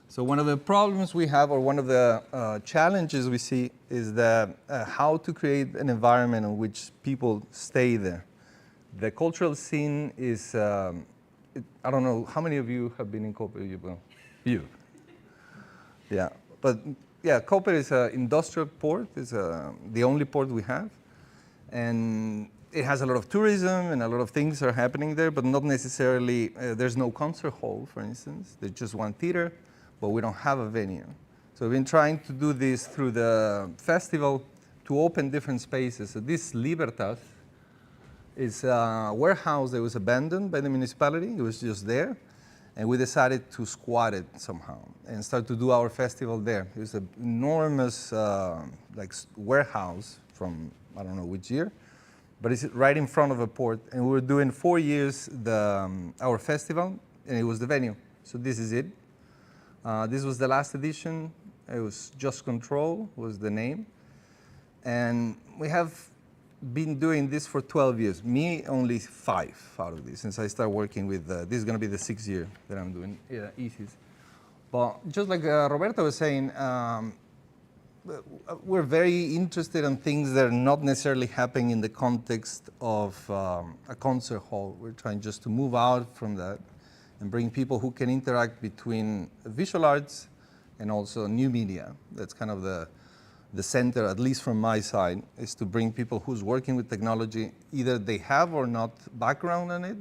So one of the problems we have, or one of the challenges we see, is that how to create an environment in which people stay there. The cultural scene is, I don't know, how many of you have been in Koper? You. Yeah, but yeah, Koper is an industrial port. It's the only port we have. And it has a lot of tourism and a lot of things are happening there, but not necessarily, there's no concert hall, for instance. There's just one theater, but we don't have a venue. So we've been trying to do this through the festival to open different spaces. So this Libertas is a warehouse that was abandoned by the municipality. It was just there. And we decided to squat it somehow and start to do our festival there. It was an enormous warehouse from, I don't know which year, but it's right in front of a port. And we were doing 4 years our festival, and it was the venue. So this is it. This was the last edition. It was Just Control was the name. And we have been doing this for 12 years. Me, only 5 out of this, since I started working with, this is going to be the 6th year that I'm doing ISIS. But just like Roberta was saying, we're very interested in things that are not necessarily happening in the context of a concert hall. We're trying just to move out from that and bring people who can interact between visual arts and also new media. That's kind of the center, at least from my side, is to bring people who's working with technology, either they have or not background on it.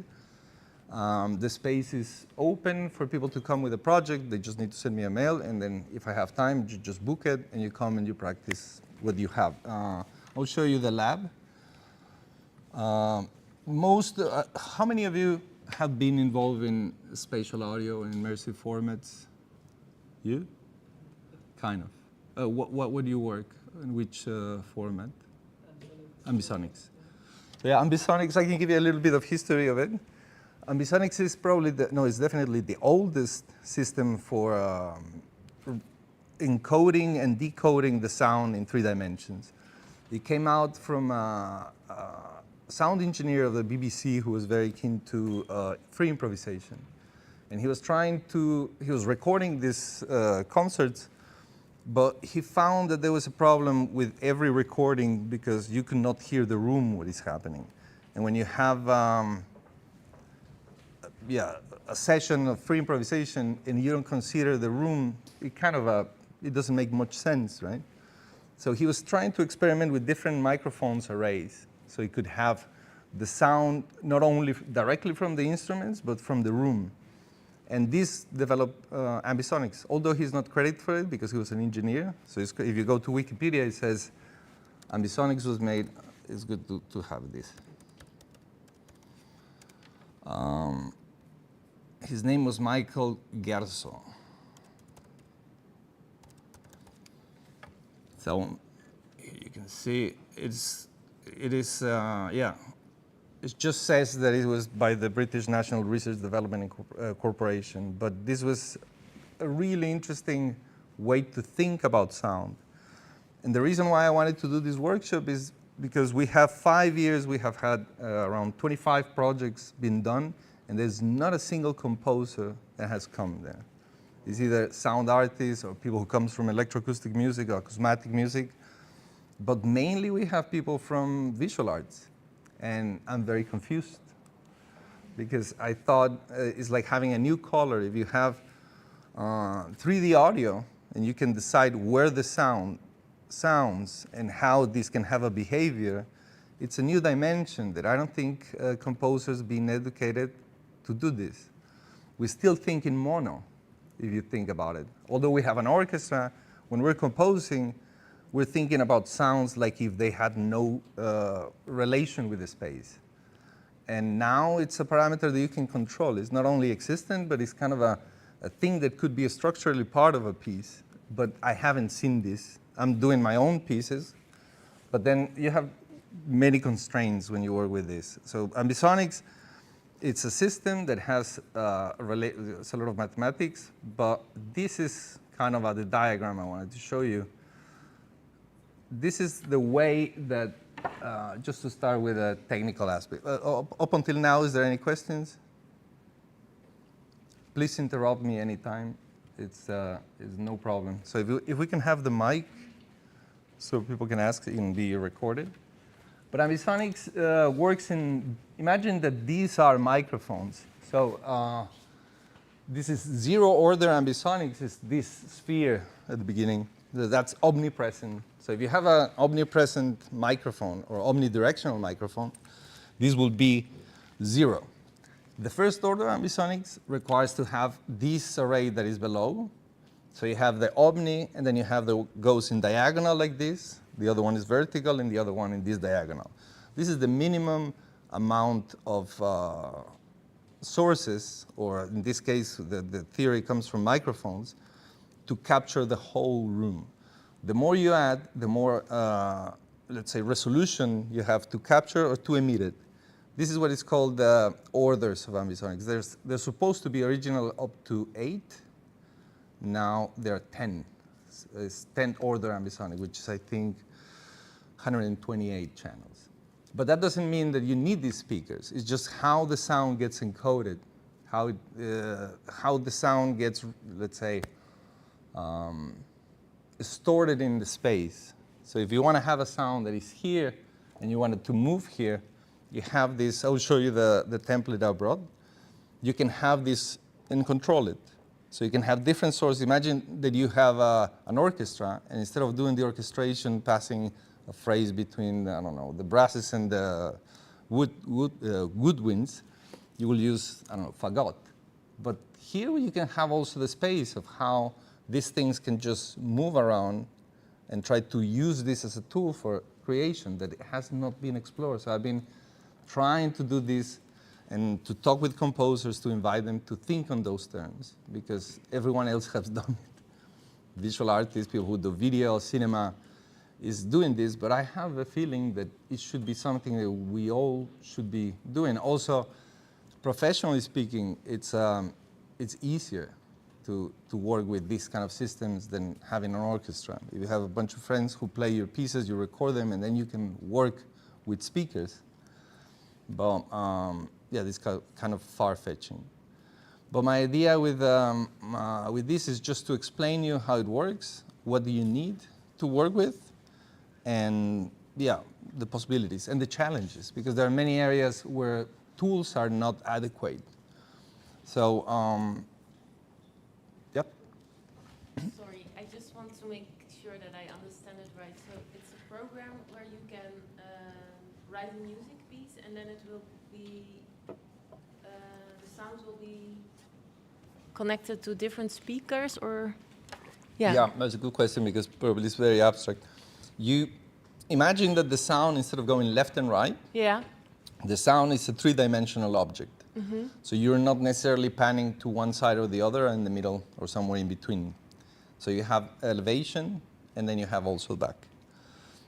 The space is open for people to come with a project. They just need to send me a mail, and then if I have time, you just book it, and you come and you practice what you have. I'll show you the lab. How many of you have been involved in spatial audio and immersive formats? You? Kind of. What would you work? In which format? Ambisonics. So yeah, Ambisonics, I can give you a little bit of history of it. Ambisonics is probably, it's definitely the oldest system for encoding and decoding the sound in 3 dimensions. It came out from a sound engineer of the BBC who was very keen to free improvisation. And he was recording these concerts, but he found that there was a problem with every recording because you could not hear the room what is happening. And when you have a session of free improvisation and you don't consider the room, it doesn't make much sense, right? So he was trying to experiment with different microphones arrays. So he could have the sound not only directly from the instruments, but from the room. And this developed ambisonics, although he's not credited for it because he was an engineer. So if you go to Wikipedia, it says ambisonics was made. It's good to have this. His name was Michael Gerso. So you can see it just says that it was by the British National Research Development Corporation, but this was a really interesting way to think about sound. And the reason why I wanted to do this workshop is because we have 5 years, we have had around 25 projects been done, and there's not a single composer that has come there. It's either sound artists or people who comes from electroacoustic music or acousmatic music, but mainly we have people from visual arts. And I'm very confused because I thought it's like having a new color. If you have 3D audio and you can decide where the sound sounds and how this can have a behavior, it's a new dimension that I don't think composers being educated to do this. We still think in mono, if you think about it. Although we have an orchestra, when we're composing, we're thinking about sounds like if they had no relation with the space. And now it's a parameter that you can control. It's not only existent, but it's kind of a thing that could be structurally part of a piece. But I haven't seen this. I'm doing my own pieces, but then you have many constraints when you work with this. So ambisonics, it's a system that has it's a lot of mathematics, but this is kind of the diagram I wanted to show you. This is the way that, just to start with a technical aspect. Up until now, is there any questions? Please interrupt me anytime. It's no problem. So if we can have the mic so people can ask and be recorded. But ambisonics works in, imagine that these are microphones. So this is zero order ambisonics, is this sphere at the beginning. That's omnipresent. So if you have an omnipresent microphone or omnidirectional microphone, this will be zero. The first order ambisonics requires to have this array that is below. So you have the omni, and then you have the goes in diagonal like this. The other one is vertical, and the other one in this diagonal. This is the minimum amount of sources, or in this case, the theory comes from microphones, to capture the whole room. The more you add, the more, let's say, resolution you have to capture or to emit it. This is what is called the orders of ambisonics. They're supposed to be original up to 8. Now there are 10. It's 10th order ambisonic, which is, I think, 128 channels. But that doesn't mean that you need these speakers. It's just how the sound gets encoded, how the sound gets, let's say, stored in the space. So if you want to have a sound that is here and you want it to move here, you have this. I'll show you the template I brought. You can have this and control it. So you can have different sources. Imagine that you have an orchestra, and instead of doing the orchestration, passing a phrase between, I don't know, the brasses and the woodwinds, you will use, I don't know, fagot. But here you can have also the space of how these things can just move around and try to use this as a tool for creation that has not been explored. So I've been trying to do this and to talk with composers, to invite them to think on those terms, because everyone else has done it. Visual artists, people who do video, cinema, is doing this, but I have a feeling that it should be something that we all should be doing. Also, professionally speaking, it's easier to work with these kind of systems than having an orchestra. If you have a bunch of friends who play your pieces, you record them, and then you can work with speakers. But yeah, this is kind of far-fetching. But my idea with this is just to explain you how it works, what do you need to work with, and yeah, the possibilities and the challenges, because there are many areas where tools are not adequate. So, yep. Sorry, I just want to make sure that I understand it right. So it's a program where you can write a music piece, and then it will be the sounds will be connected to different speakers, or Yeah, that's a good question because probably it's very abstract. You imagine that the sound, instead of going left and right, the sound is a three-dimensional object. So you're not necessarily panning to one side or the other, in the middle or somewhere in between. So you have elevation, and then you have also back.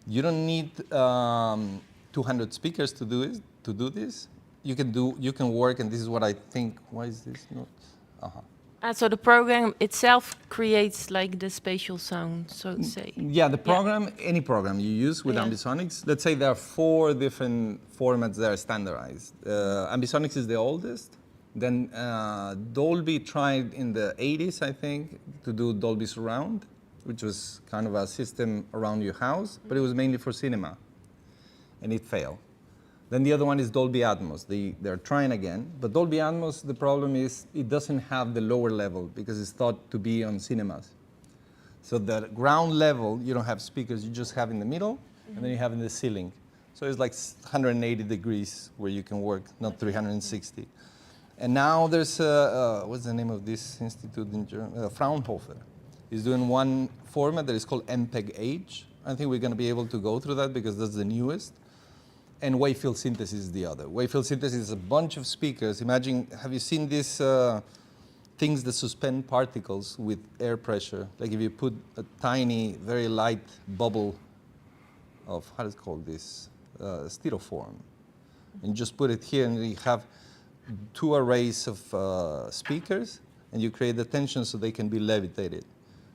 You don't need 200 speakers to do this. You can work, and this is what I think. Why is this not? so the program itself creates like the spatial sound, so to say. Yeah, the program, any program you use with ambisonics, let's say there are 4 different formats that are standardized. Ambisonics is the oldest. Then Dolby tried in the 80s, I think, to do Dolby Surround, which was kind of a system around your house, but it was mainly for cinema, and it failed. Then the other one is Dolby Atmos. They're trying again, but Dolby Atmos, the problem is it doesn't have the lower level because it's thought to be on cinemas. So the ground level, you don't have speakers, you just have in the middle, and then you have in the ceiling. So it's like 180 degrees where you can work, not 360. And now there's, what's the name of this institute in Germany? Fraunhofer is doing one format that is called MPEG-H. I think we're going to be able to go through that because that's the newest. And wavefield synthesis is the other. Wavefield synthesis is a bunch of speakers. Imagine, have you seen these things that suspend particles with air pressure? Like if you put a tiny, very light bubble of, how is it called this? Styrofoam. And just put it here, and you have 2 arrays of speakers, and you create the tension so they can be levitated.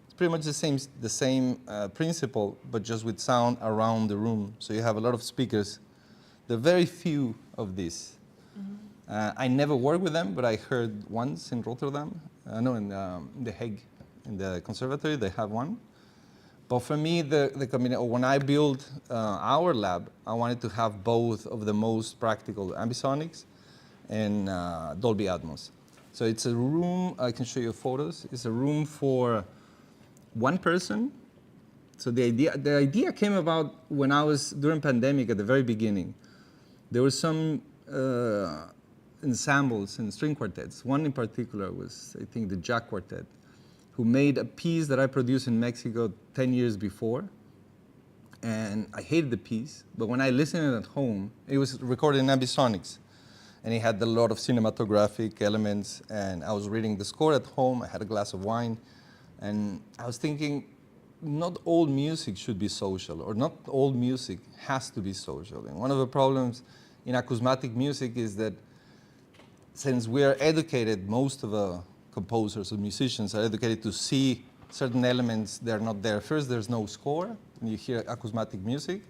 It's pretty much the same principle, but just with sound around the room. So you have a lot of speakers. There are very few of these. I never worked with them, but I heard once in Rotterdam. In The Hague, in the conservatory, they have one. But for me, when I built our lab, I wanted to have both of the most practical ambisonics and Dolby Atmos. So it's a room, I can show you photos. It's a room for one person. So the idea came about when I was during pandemic at the very beginning. There were some ensembles and string quartets. One in particular was, I think, the Jack Quartet, who made a piece that I produced in Mexico 10 years before. And I hated the piece, but when I listened to it at home, it was recorded in ambisonics. And it had a lot of cinematographic elements, and I was reading the score at home. I had a glass of wine, and I was thinking, not all music should be social, or not all music has to be social. And one of the problems in acousmatic music is that since we are educated, most of the composers or musicians are educated to see certain elements that are not there. First, there's no score when you hear acousmatic music,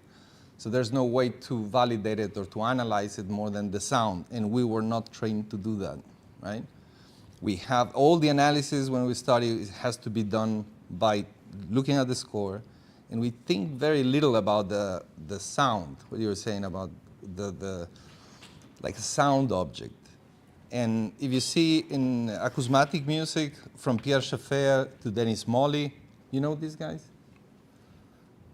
so there's no way to validate it or to analyze it more than the sound, and we were not trained to do that, right? We have all the analysis when we study, it has to be done by looking at the score, and we think very little about the sound, what you were saying about like a sound object. And if you see in acousmatic music, from Pierre Schaeffer to Dennis Molly, you know these guys?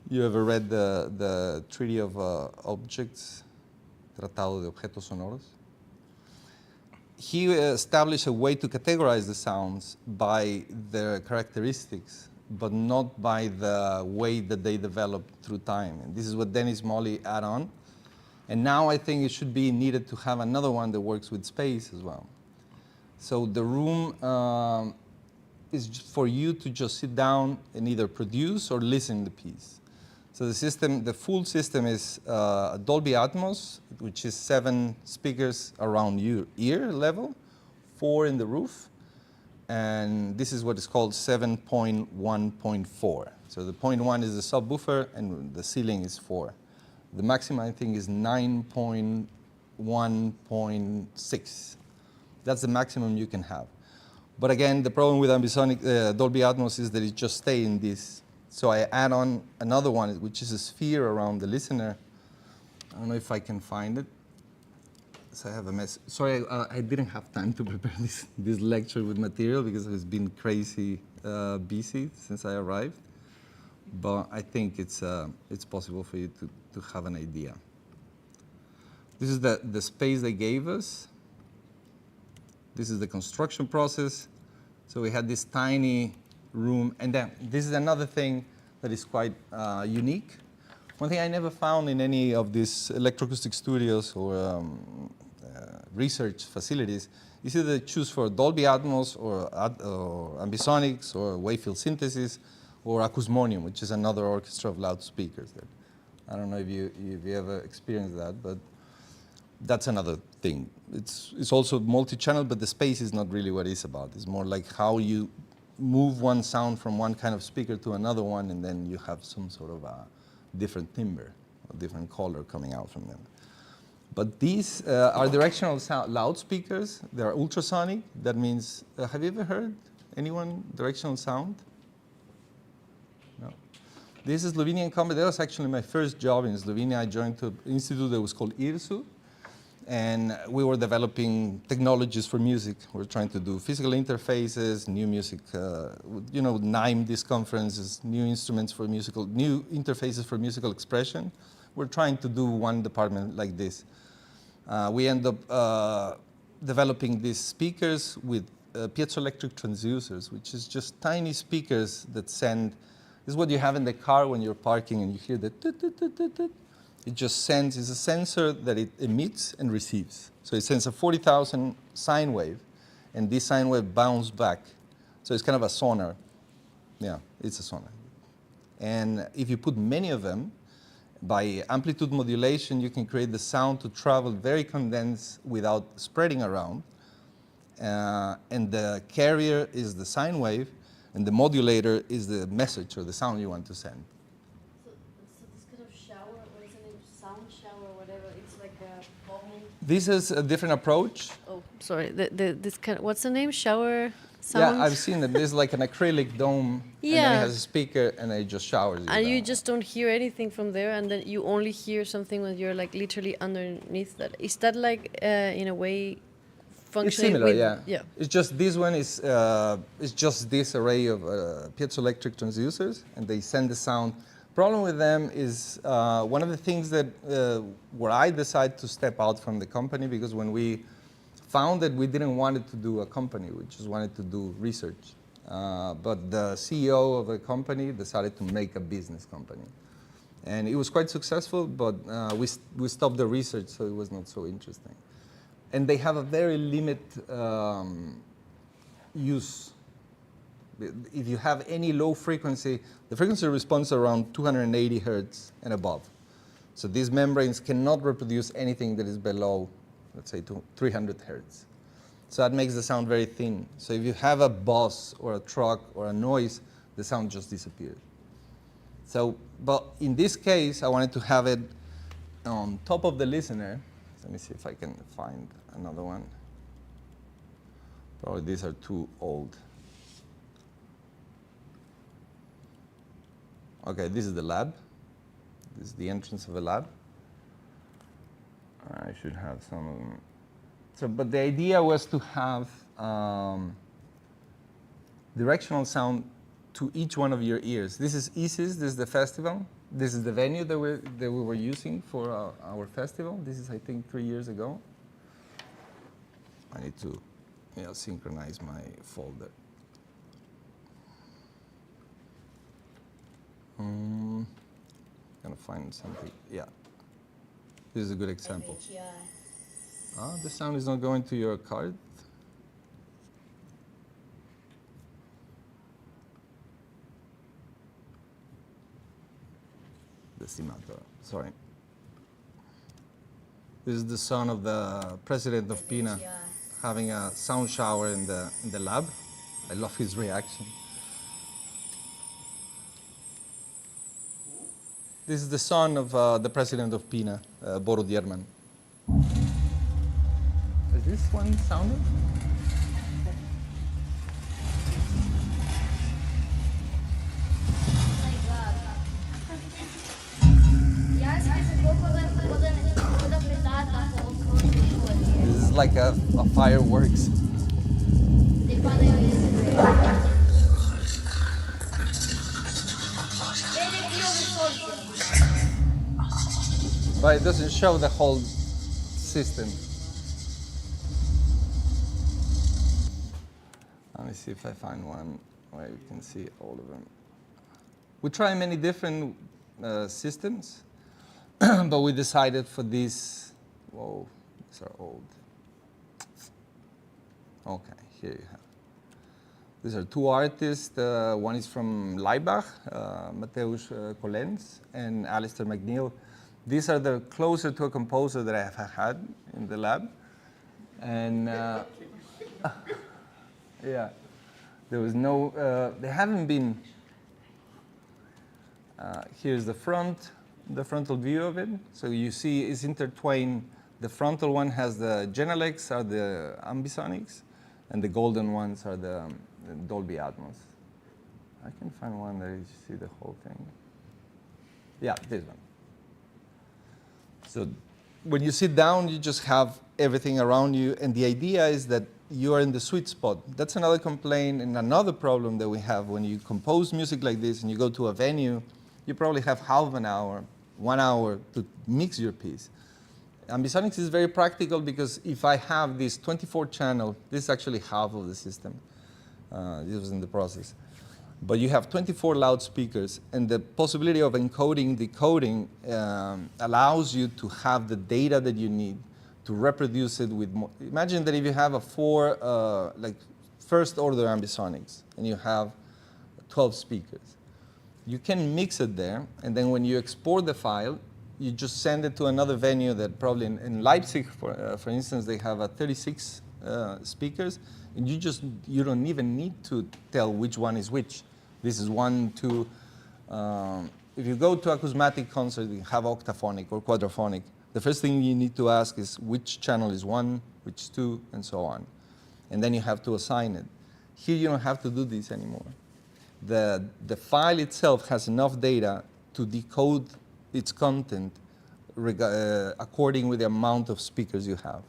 You ever read the Treaty of Objects, Tratado de Objetos Sonoros? He established a way to categorize the sounds by their characteristics, but not by the way that they develop through time. And this is what Dennis Molly added on. And now I think it should be needed to have another one that works with space as well. So the room is for you to just sit down and either produce or listen to the piece. So the system, the full system is Dolby Atmos, which is 7 speakers around your ear level, 4 in the roof, and this is what is called 7.1.4. So the 0.1 is the subwoofer, and the ceiling is 4. The maximum, I think, is 9.1.6. That's the maximum you can have. But again, the problem with ambisonic Dolby Atmos is that it just stays in this. So I add on another one, which is a sphere around the listener. I don't know if I can find it. So I have a mess. Sorry, I didn't have time to prepare this lecture with material because it's been crazy busy since I arrived. but I think it's possible for you to have an idea. This is the space they gave us. This is the construction process. So we had this tiny room, and then this is another thing that is quite unique. One thing I never found in any of these electroacoustic studios or research facilities is either they choose for Dolby Atmos or ambisonics or wavefield synthesis or acousmonium, which is another orchestra of loudspeakers. That I don't know if you ever experienced that, but that's another thing. It's also multi-channel, but the space is not really what it's about. It's more like how you move one sound from one kind of speaker to another one, and then you have some sort of a different timbre, or different color coming out from them. But these are directional loudspeakers. They are ultrasonic. That means, have you ever heard anyone directional sound? No. This is Slovenian company. That was actually my first job in Slovenia. I joined an institute that was called IRSU. And we were developing technologies for music. We were trying to do physical interfaces, new music, NIME, these conferences, new instruments for musical, new interfaces for musical expression. We're trying to do one department like this. We end up developing these speakers with piezoelectric transducers, which is just tiny speakers that send, this is what you have in the car when you're parking and you hear the tut, tut, tut, tut, tut. It just sends, it's a sensor that it emits and receives. So it sends a 40,000 sine wave, and this sine wave bounces back. So it's kind of a sonar. Yeah, it's a sonar. And if you put many of them, by amplitude modulation, you can create the sound to travel very condensed without spreading around. And the carrier is the sine wave, and the modulator is the message or the sound you want to send. This is a different approach. Oh, sorry. This kind of, what's the name? Shower sound? Yeah, I've seen it. There's like an acrylic dome, and then it has a speaker, and it just showers you. And you just don't hear anything from there, and then you only hear something when you're like literally underneath that. Is that like in a way functioning? It's similar, with, yeah. It's just this one is it's just this array of piezoelectric transducers, and they send the sound. Problem with them is one of the things that where I decided to step out from the company, because when we found that we didn't want to do a company, we just wanted to do research. But the CEO of the company decided to make a business company. And it was quite successful, but we stopped the research, so it was not so interesting. And they have a very limited use. If you have any low frequency, the frequency responds around 280 hertz and above. So these membranes cannot reproduce anything that is below, let's say, 300 hertz. So that makes the sound very thin. So if you have a bus or a truck or a noise, the sound just disappears. So, but in this case, I wanted to have it on top of the listener. Let me see if I can find another one. Probably these are too old. Okay, this is the lab. This is the entrance of the lab. I should have some of them. So, but the idea was to have directional sound to each one of your ears. This is ISIS, this is the festival. This is the venue that we were using for our festival. This is, I think, 3 years ago. I need to synchronize my folder. Gonna find something. Yeah, this is a good example. The sound is not going to your card. Decimator. Sorry. This is the son of the president of PINA having a sound shower in the lab. I love his reaction. This is the son of the president of PINA, Boru Dierman. Is this one sounded? This is like a fireworks. but it doesn't show the whole system. Let me see if I find one where you can see all of them. We try many different systems, but we decided for this. Whoa, these are old. Okay, here you have. These are two artists. One is from Laibach, Matej Kastelic, and Alistair McNeil. These are the closer to a composer that I have had in the lab. And yeah, there was no, they haven't been, here's the frontal view of it. So you see it's intertwined. The frontal one has the genelecs, are the ambisonics, and the golden ones are the Dolby Atmos. I can find one that you see the whole thing. Yeah, this one. So when you sit down, you just have everything around you, and the idea is that you are in the sweet spot. That's another complaint and another problem that we have when you compose music like this and you go to a venue, you probably have half an hour, 1 hour to mix your piece. Ambisonics is very practical because if I have this 24 channel, this is actually half of the system. This was in the process. But you have 24 loudspeakers, and the possibility of encoding, decoding allows you to have the data that you need to reproduce it with more. Imagine that if you have a like first order ambisonics, and you have 12 speakers. You can mix it there, and then when you export the file, you just send it to another venue that probably in Leipzig, for instance, they have 36 speakers, and you don't even need to tell which one is which. This is 1, 2. If you go to a acousmatic concert, you have octaphonic or quadraphonic. The first thing you need to ask is which channel is 1, which 2, and so on. And then you have to assign it. Here you don't have to do this anymore. The file itself has enough data to decode its content according with the amount of speakers you have.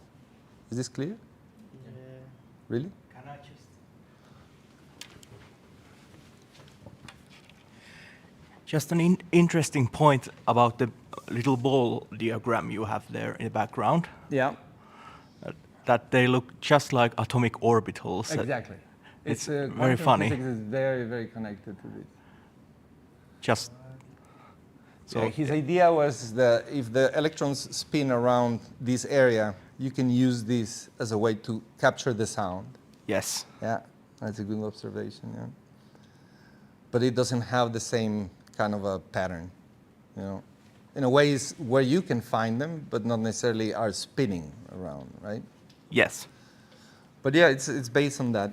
Is this clear? Really? Can I just an interesting point about the little ball diagram you have there in the background. Yeah. That they look just like atomic orbitals. Exactly. It's very funny. Physics is very, very connected to this. Just so yeah, his idea was that if the electrons spin around this area, you can use this as a way to capture the sound. Yes. Yeah, that's a good observation. Yeah. But it doesn't have the same kind of a pattern, you know. In a way, it's where you can find them, but not necessarily are spinning around, right? Yes. But yeah, it's based on that,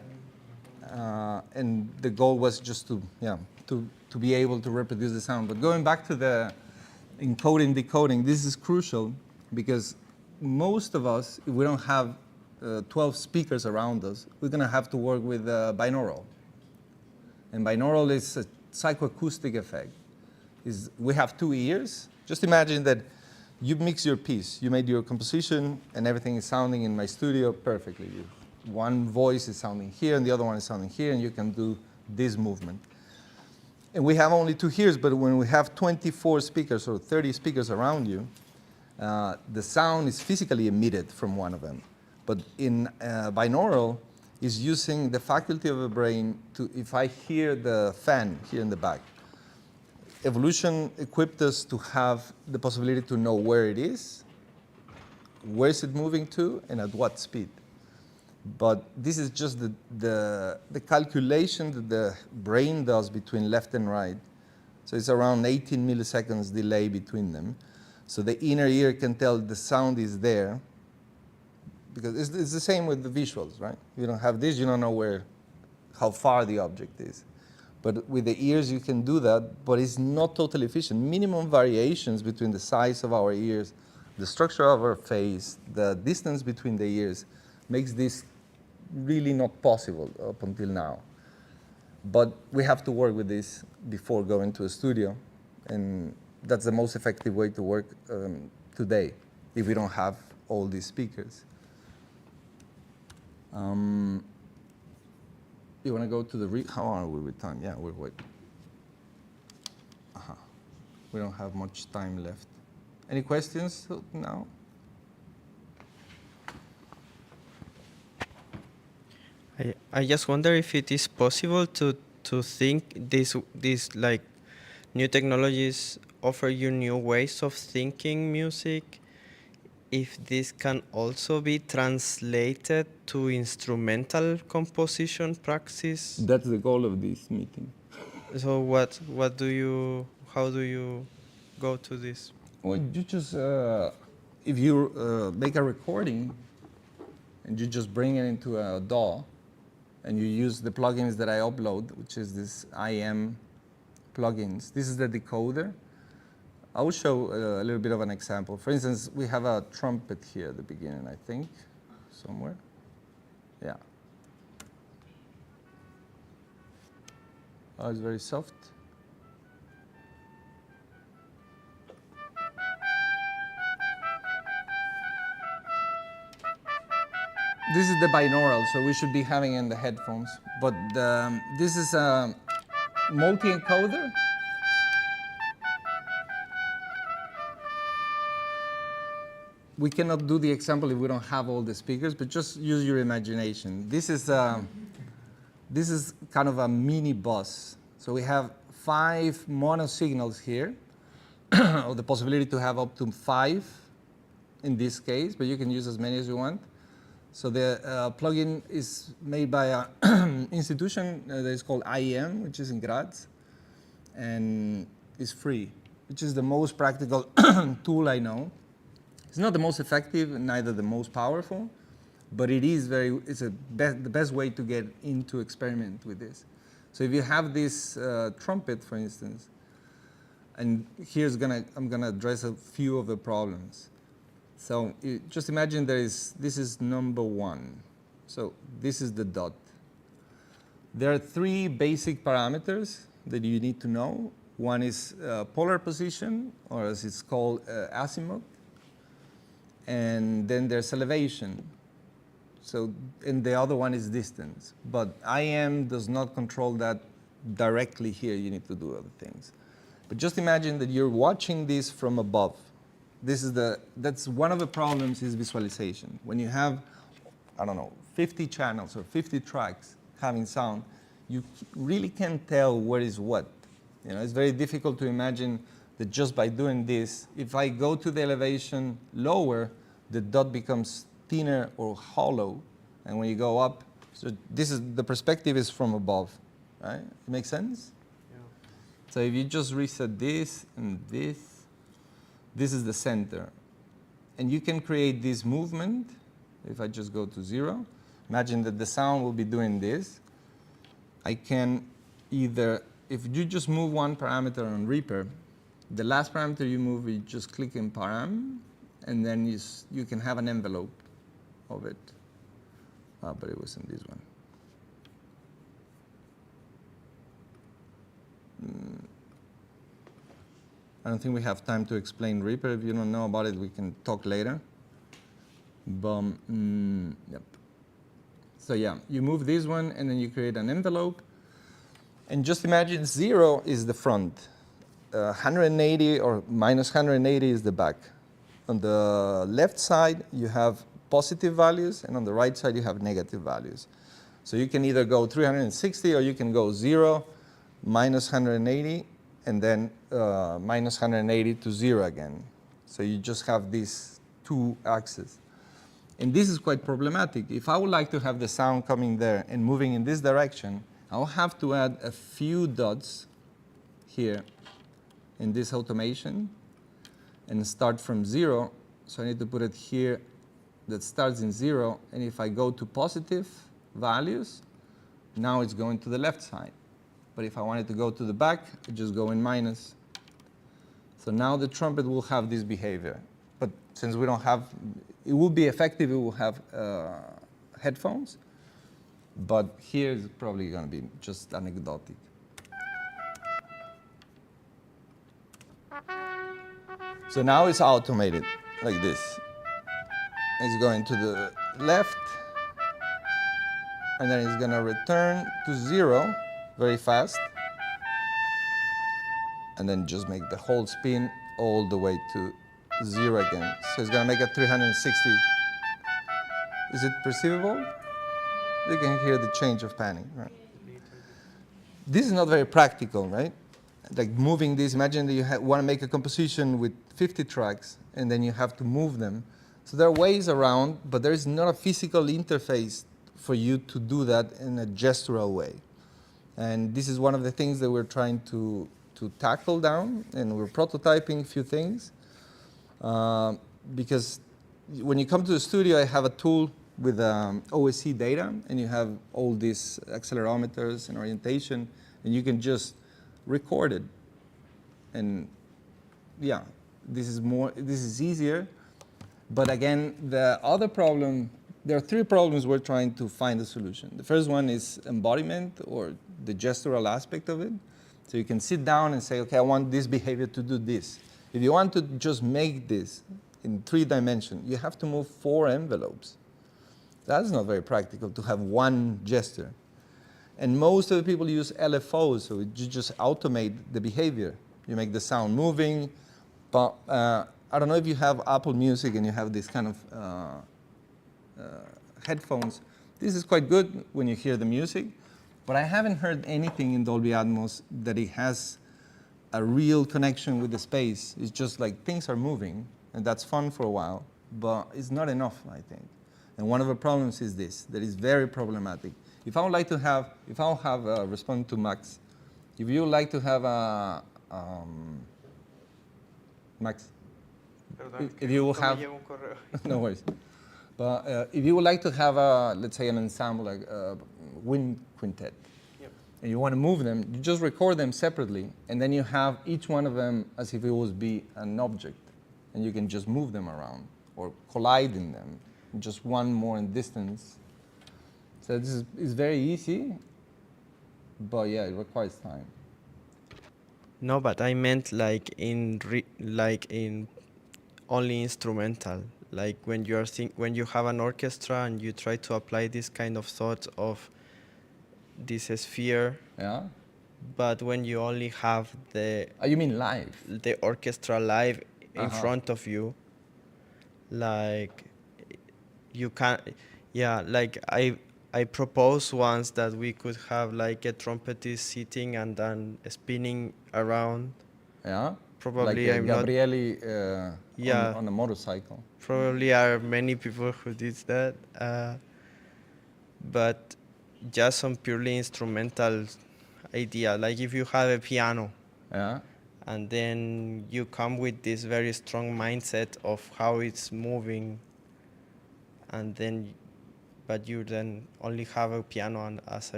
and the goal was just to be able to reproduce the sound. But going back to the encoding, decoding, this is crucial because most of us, if we don't have 12 speakers around us, we're going to have to work with binaural. And binaural is a psychoacoustic effect. We have 2 ears. Just imagine that you mix your piece. You made your composition, and everything is sounding in my studio perfectly. One voice is sounding here, and the other one is sounding here, and you can do this movement. And we have only 2 ears, but when we have 24 speakers or 30 speakers around you, the sound is physically emitted from one of them. But in binaural, is using the faculty of the brain to, if I hear the fan here in the back, evolution equipped us to have the possibility to know where it is, where is it moving to, and at what speed. But this is just the calculation that the brain does between left and right. So it's around 18 milliseconds delay between them. So the inner ear can tell the sound is there, because it's the same with the visuals, right? You don't have this, you don't know how far the object is. But with the ears, you can do that, but it's not totally efficient. Minimum variations between the size of our ears, the structure of our face, the distance between the ears makes this really not possible up until now. But we have to work with this before going to a studio, and that's the most effective way to work today, if we don't have all these speakers. You want to go to the how are we with time? Yeah, we're waiting. We don't have much time left. Any questions now? I just wonder if it is possible to think these like new technologies offer you new ways of thinking music, if this can also be translated to instrumental composition practice. That's the goal of this meeting. So how do you go to this? Well, you just, if you make a recording and you just bring it into a DAW and you use the plugins that I upload, which is this IM plugins. This is the decoder. I will show a little bit of an example. For instance, we have a trumpet here at the beginning, I think, somewhere. Yeah. Oh, it's very soft. This is the binaural, so we should be having it in the headphones. But this is a multi-encoder. We cannot do the example if we don't have all the speakers, but just use your imagination. This is kind of a mini bus. So we have 5 mono signals here, or the possibility to have up to 5 in this case, but you can use as many as you want. So the plugin is made by an institution that is called IEM, which is in Graz, and is free, which is the most practical tool I know. It's not the most effective, neither the most powerful, but it is the best way to get into experiment with this. So if you have this trumpet, for instance, and I'm gonna address a few of the problems. So just imagine this is number 1. So this is the dot. There are 3 basic parameters that you need to know. One is polar position, or as it's called, azimuth. And then there's elevation. So, and the other one is distance. But IM does not control that directly here. You need to do other things. But just imagine that you're watching this from above. That's one of the problems is visualization. When you have, I don't know, 50 channels or 50 tracks having sound, you really can't tell what is what. You know, it's very difficult to imagine that just by doing this, if I go to the elevation lower, the dot becomes thinner or hollow. And when you go up, so the perspective is from above, right? It makes sense? Yeah. So if you just reset this and this is the center. And you can create this movement. If I just go to 0, imagine that the sound will be doing this. I can either, if you just move one parameter on Reaper, the last parameter you move, you just click in param, and then you can have an envelope of it. But it wasn't this one. I don't think we have time to explain Reaper. If you don't know about it, we can talk later. Yep. So yeah, you move this one, and then you create an envelope. And just imagine 0 is the front. 180 or minus 180 is the back. On the left side, you have positive values, and on the right side, you have negative values. So you can either go 360, or you can go 0, minus 180, and then minus 180 to 0 again. So you just have these 2 axes. And this is quite problematic. If I would like to have the sound coming there and moving in this direction, I'll have to add a few dots here in this automation and start from 0. So I need to put it here that starts in 0. And if I go to positive values, now it's going to the left side. But if I wanted to go to the back, I just go in minus. So now the trumpet will have this behavior. But since we don't have, it will be effective, it will have headphones. But here is probably going to be just anecdotic. So now it's automated, like this. It's going to the left, and then it's going to return to 0 very fast, and then just make the whole spin all the way to 0 again. So it's going to make a 360. Is it perceivable? You can hear the change of panning. Right? This is not very practical, right? Like moving this, imagine that you want to make a composition with 50 tracks and then you have to move them. So there are ways around, but there is not a physical interface for you to do that in a gestural way. And this is one of the things that we're trying to tackle down, and we're prototyping a few things. Because when you come to the studio, I have a tool with OSC data, and you have all these accelerometers and orientation, and you can just record it. And yeah, this is easier. But again, the other problem, there are 3 problems we're trying to find a solution. The first one is embodiment, or the gestural aspect of it. So you can sit down and say, okay, I want this behavior to do this. If you want to just make this in 3 dimensions, you have to move 4 envelopes. That's not very practical to have one gesture. And most of the people use LFO, so you just automate the behavior. You make the sound moving. But I don't know if you have Apple Music and you have this kind of headphones. This is quite good when you hear the music, but I haven't heard anything in Dolby Atmos that it has a real connection with the space. It's just like things are moving, and that's fun for a while, but it's not enough, I think. And one of the problems is this, that is very problematic. If I would like to have, respond to Max, if you would like to have a, Max, if you will have, no worries. But if you would like to have a, let's say, an ensemble, like a wind quintet, and you want to move them, you just record them separately, and then you have each one of them as if it was be an object, and you can just move them around or collide in them, just one more in distance. So this is very easy, but yeah, it requires time. No, but I meant like in only instrumental. Like when you have an orchestra and you try to apply this kind of thought of this sphere. Yeah. But when you only have the. Oh, you mean live? The orchestra live in front of you, like you can, yeah. Like I proposed once that we could have like a trumpetist sitting and then spinning around. Yeah. Probably like I'm Gabrieli not. On a motorcycle. Probably are many people who did that, but just some purely instrumental idea. Like if you have a piano, and then you come with this very strong mindset of how it's moving, and then, but you then only have a piano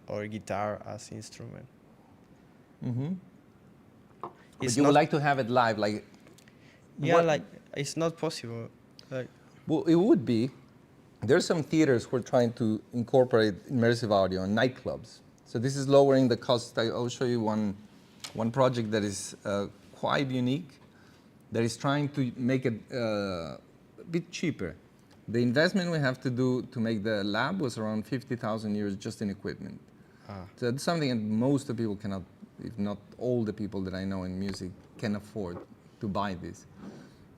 or guitar as instrument. Mm-hmm. But you would like to have it live, like. Yeah, like it's not possible. Like. Well, it would be. There's some theaters who are trying to incorporate immersive audio in nightclubs. So this is lowering the cost. I'll show you one project that is quite unique, that is trying to make it a bit cheaper. The investment we have to do to make the lab was around 50,000 euros just in equipment. So that's something that most of the people cannot, if not all the people that I know in music, can afford to buy this.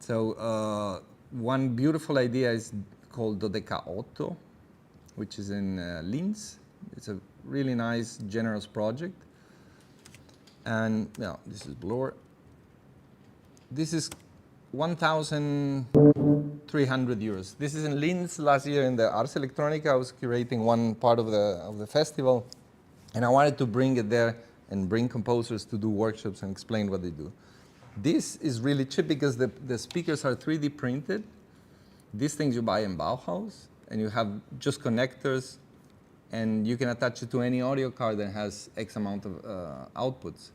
So one beautiful idea is called Dodeca Otto, which is in Linz. It's a really nice, generous project. And yeah, this is Blur. This is 1,300 euros. This is in Linz last year in the Ars Electronica. I was curating one part of the festival, and I wanted to bring it there and bring composers to do workshops and explain what they do. This is really cheap because the speakers are 3D printed. These things you buy in Bauhaus, and you have just connectors, and you can attach it to any audio card that has X amount of outputs.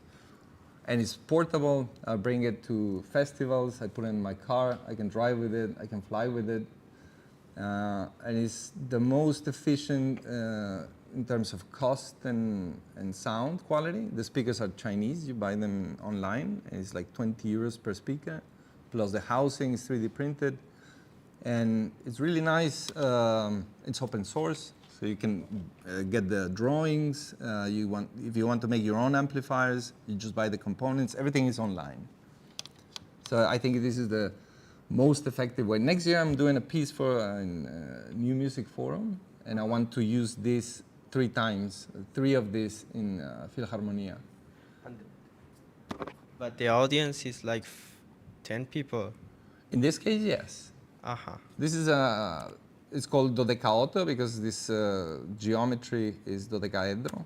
And it's portable. I bring it to festivals. I put it in my car. I can drive with it. I can fly with it. And it's the most efficient in terms of cost and sound quality. The speakers are Chinese. You buy them online. And it's like 20 euros per speaker. Plus the housing is 3D printed. And it's really nice. It's open source. So you can get the drawings. If you want to make your own amplifiers, you just buy the components. Everything is online. So I think this is most effective way. Next year I'm doing a piece for a New Music Forum, and I want to use this 3 times, 3 of these in Philharmonia. But the audience is like 10 people. In this case, yes. Aha. This is it's called dodecaotto because this geometry is dodecaedro.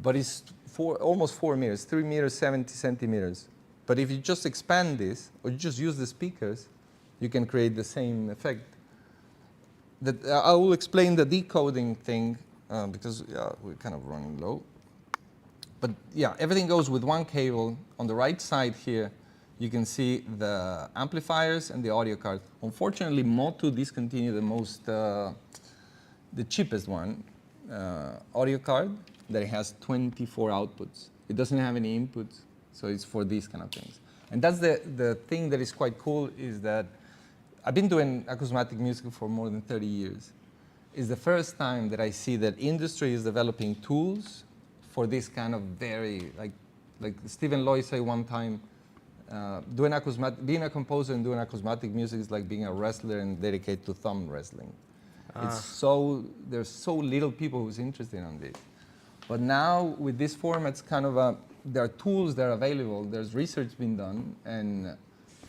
But it's almost 4 meters, 3 meters, 70 centimeters. But if you just expand this, or you just use the speakers, you can create the same effect. I will explain the decoding thing because we're kind of running low. But yeah, everything goes with one cable. On the right side here, you can see the amplifiers and the audio card. Unfortunately, Motu discontinued the cheapest one, audio card, that has 24 outputs. It doesn't have any inputs, so it's for these kind of things. And that's the thing that is quite cool, is that I've been doing acousmatic music for more than 30 years. It's the first time that I see that industry is developing tools for this kind of very, like Stephen Loy said one time, being a composer and doing acousmatic music is like being a wrestler and dedicated to thumb wrestling. There's so little people who's interested in this. But now with this format, it's kind of there are tools that are available, there's research being done, and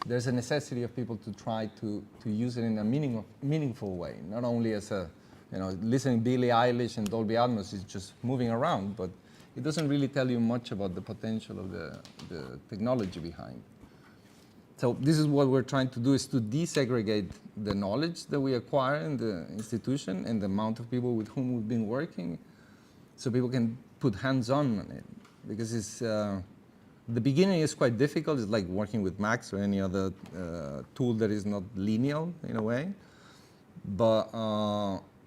there's a necessity of people to try to use it in a meaningful way, not only as a, listening Billie Eilish and Dolby Atmos is just moving around, but it doesn't really tell you much about the potential of the technology behind. So this is what we're trying to do, is to desegregate the knowledge that we acquire in the institution and the amount of people with whom we've been working, so people can put hands-on on it. Because it's, the beginning is quite difficult. It's like working with Max or any other tool that is not lineal in a way. But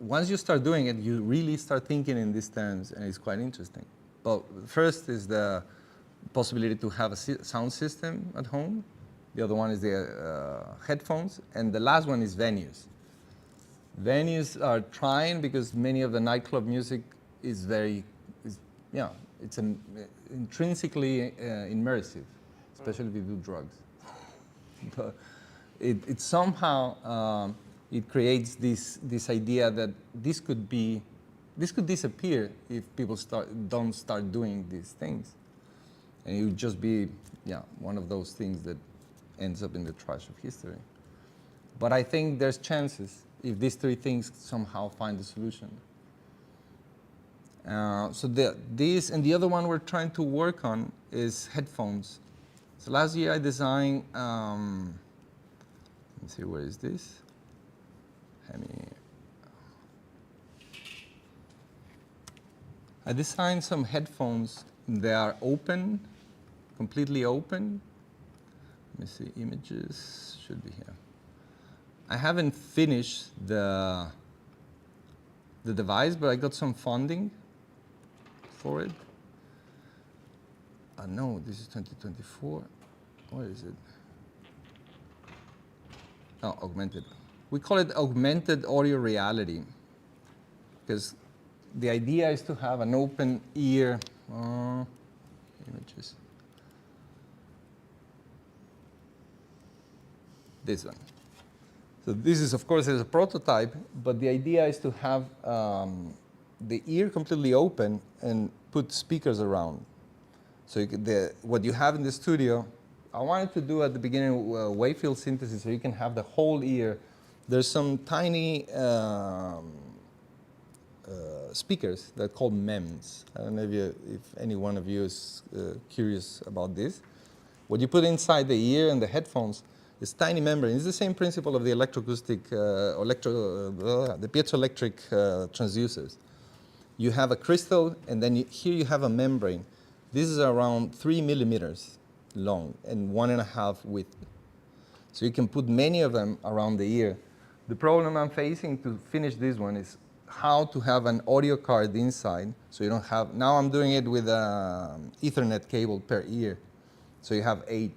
once you start doing it, you really start thinking in these terms, and it's quite interesting. But first is the possibility to have a sound system at home. The other one is the headphones. And the last one is venues. Venues are trying, because many of the nightclub music is it's intrinsically immersive, especially if you do drugs. But it somehow it creates this idea that this could disappear if people don't start doing these things, and it would just be one of those things that ends up in the trash of history. But I think there's chances if these 3 things somehow find a solution. So this and the other one we're trying to work on is headphones. So last year I designed, let me see, where is this? I designed some headphones. They are open, completely open. Let me see, images should be here. I haven't finished the device, but I got some funding for it. No, this is 2024. What is it? Oh, augmented. We call it augmented audio reality, because the idea is to have an open ear. Images. This one. So this is, of course, is a prototype, but the idea is to have the ear completely open and put speakers around. So what you have in the studio, I wanted to do at the beginning wave field synthesis, so you can have the whole ear. There's some tiny speakers that are called MEMS. I don't know if any one of you is curious about this. What you put inside the ear and the headphones is tiny membrane. It's the same principle of the electroacoustic, the piezoelectric transducers. You have a crystal, and then here you have a membrane. This is around 3 millimeters long and 1.5 width. So you can put many of them around the ear. The problem I'm facing to finish this one is how to have an audio card inside, so you don't have, now I'm doing it with an Ethernet cable per ear. So you have 8,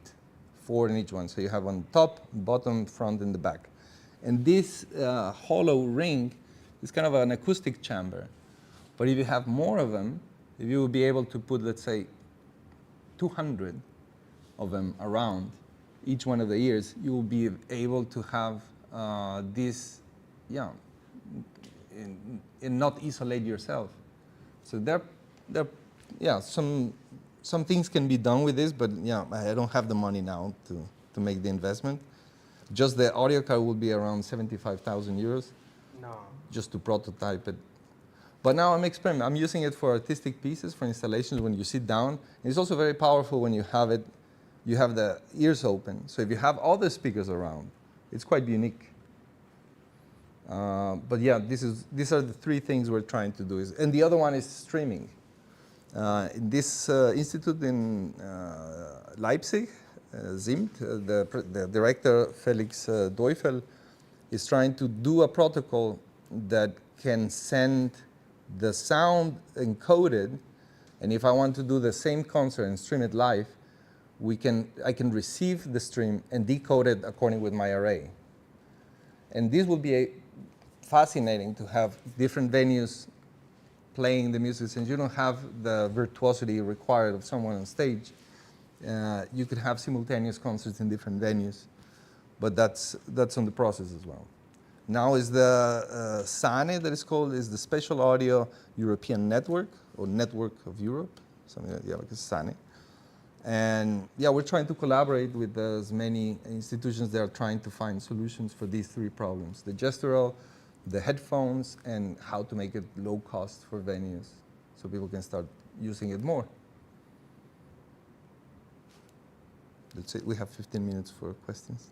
4 in each one. So you have on top, bottom, front, and the back. And this hollow ring is kind of an acoustic chamber. But if you have more of them, if you will be able to put, let's say, 200 of them around, each one of the ears, you will be able to have this, and not isolate yourself. So some things can be done with this, but I don't have the money now to make the investment. Just the audio card will be around 75,000 euros. No. Just to prototype it. But now I'm experimenting. I'm using it for artistic pieces, for installations when you sit down. And it's also very powerful when you have it, you have the ears open. So if you have all the speakers around, it's quite unique. But yeah, these are the three things we're trying to do. And the other one is streaming. In this institute in Leipzig, ZIMT, the director, Felix Deufel, is trying to do a protocol that can send the sound encoded, and if I want to do the same concert and stream it live, I can receive the stream and decode it according with my array. And this will be fascinating to have different venues playing the music, since you don't have the virtuosity required of someone on stage. You could have simultaneous concerts in different venues, but that's on the process as well. Now is the SANE, that is called, is the Spatial Audio European Network, or Network of Europe, something like that, like SANE. And yeah, we're trying to collaborate with as many institutions that are trying to find solutions for these three problems: the gestural, the headphones, and how to make it low cost for venues so people can start using it more. That's it. We have 15 minutes for questions.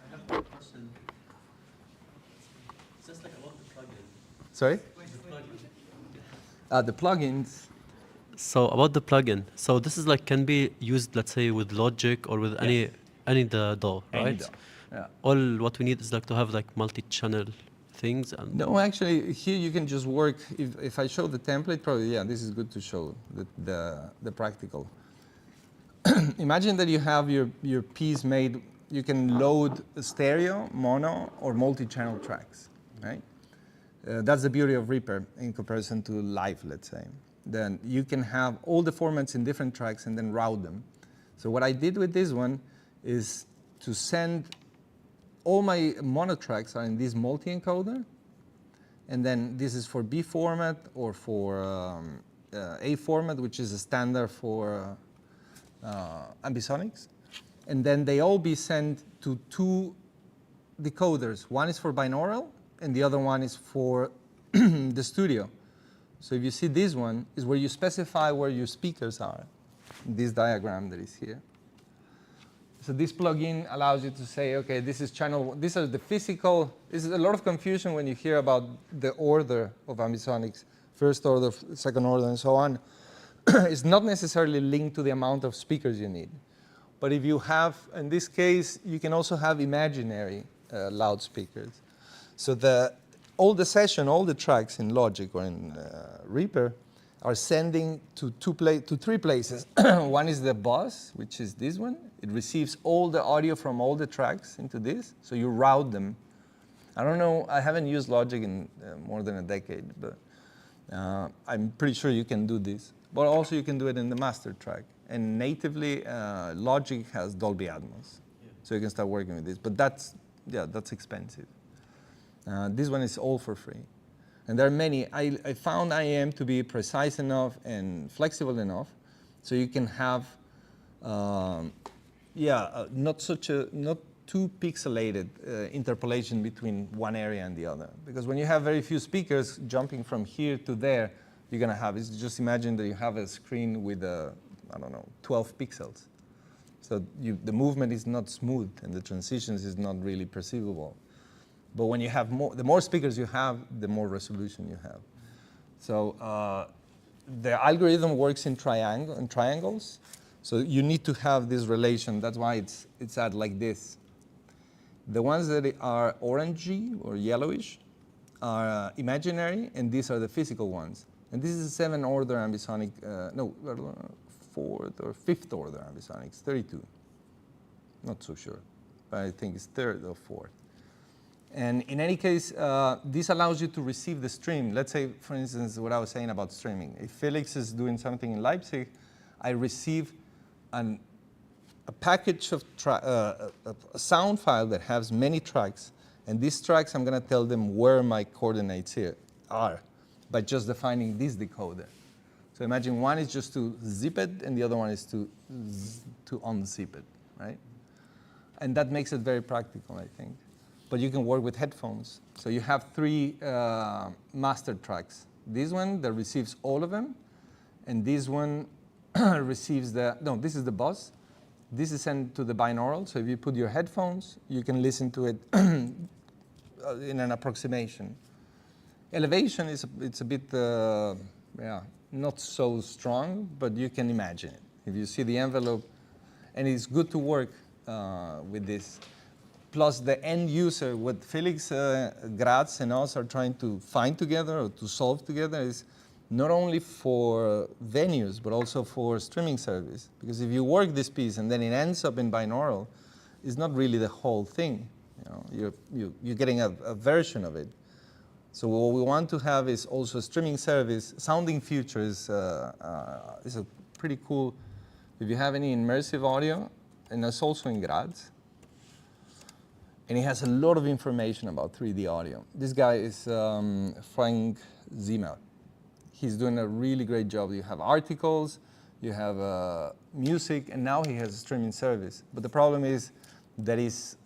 I have one question. It's just like about the plugin. Sorry? The plugin. The plugins. So about the plugin. So this is like can be used, let's say, with Logic or with any DAW, right? Any DAW, yeah. All what we need is like to have like multi-channel things. And No, actually, here you can just work. If I show the template, probably, yeah, this is good to show the practical. Imagine that you have your piece made. You can load stereo, mono, or multi-channel tracks, right? That's the beauty of Reaper in comparison to live, let's say. Then you can have all the formats in different tracks and then route them. So what I did with this one is to send all my mono tracks are in this multi-encoder, and then this is for B format or for A format, which is a standard for ambisonics. And then they all be sent to two decoders. One is for binaural, and the other one is for the studio. So if you see this one, is where you specify where your speakers are, this diagram that is here. So this plugin allows you to say, okay, this is channel, these are the physical, this is a lot of confusion when you hear about the order of ambisonics, first order, second order, and so on. It's not necessarily linked to the amount of speakers you need. But if you have, in this case, you can also have imaginary loudspeakers. So all the session, all the tracks in Logic or in Reaper are sending to three places. One is the bus, which is this one. It receives all the audio from all the tracks into this, so you route them. I don't know, I haven't used Logic in more than a decade, but I'm pretty sure you can do this. But also you can do it in the master track. And natively, Logic has Dolby Atmos, so you can start working with this. But that's expensive. This one is all for free. And there are many. I found IAM to be precise enough and flexible enough, so you can have, not too pixelated interpolation between one area and the other. Because when you have very few speakers jumping from here to there, you're gonna have, just imagine that you have a screen with, 12 pixels. So the movement is not smooth and the transitions is not really perceivable. But when you have the more speakers you have, the more resolution you have. So the algorithm works in triangles. So you need to have this relation. That's why it's at like this. The ones that are orangey or yellowish are imaginary, and these are the physical ones. And this is a 7th order ambisonic, 4th or 5th order ambisonics, 32. Not so sure, but I think it's 3rd or 4th. And in any case, this allows you to receive the stream. Let's say, for instance, what I was saying about streaming. If Felix is doing something in Leipzig, I receive a package of a sound file that has many tracks, and these tracks I'm going to tell them where my coordinates here are by just defining this decoder. So imagine one is just to zip it, and the other one is to unzip it, right? And that makes it very practical, I think. But you can work with headphones. So you have 3 master tracks. This one that receives all of them, and this one receives this is the bus. This is sent to the binaural, so if you put your headphones, you can listen to it in an approximation. Elevation it's a bit, not so strong, but you can imagine it. If you see the envelope, and it's good to work with this. Plus the end user, what Felix Graz and us are trying to find together or to solve together is not only for venues, but also for streaming service. Because if you work this piece and then it ends up in binaural, it's not really the whole thing. You're getting a version of it. So what we want to have is also a streaming service. Sounding Future is a pretty cool, if you have any immersive audio, and it's also in Graz. And it has a lot of information about 3D audio. This guy is Frank Zimmer. He's doing a really great job. You have articles, you have music, and now he has a streaming service. But the problem is that it's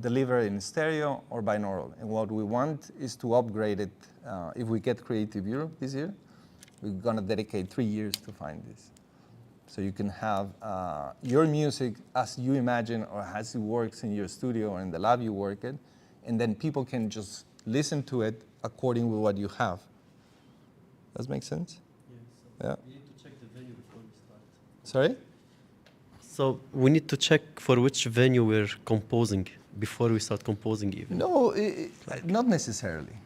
delivered in stereo or binaural. And what we want is to upgrade it. If we get Creative Europe this year, we're going to dedicate 3 years to find this. So you can have your music as you imagine or as it works in your studio or in the lab you work at, and then people can just listen to it according to what you have. Does that make sense? Yeah. Yeah. We need to check the venue before we start. Sorry? So we need to check for which venue we're composing before we start composing even. No, not necessarily.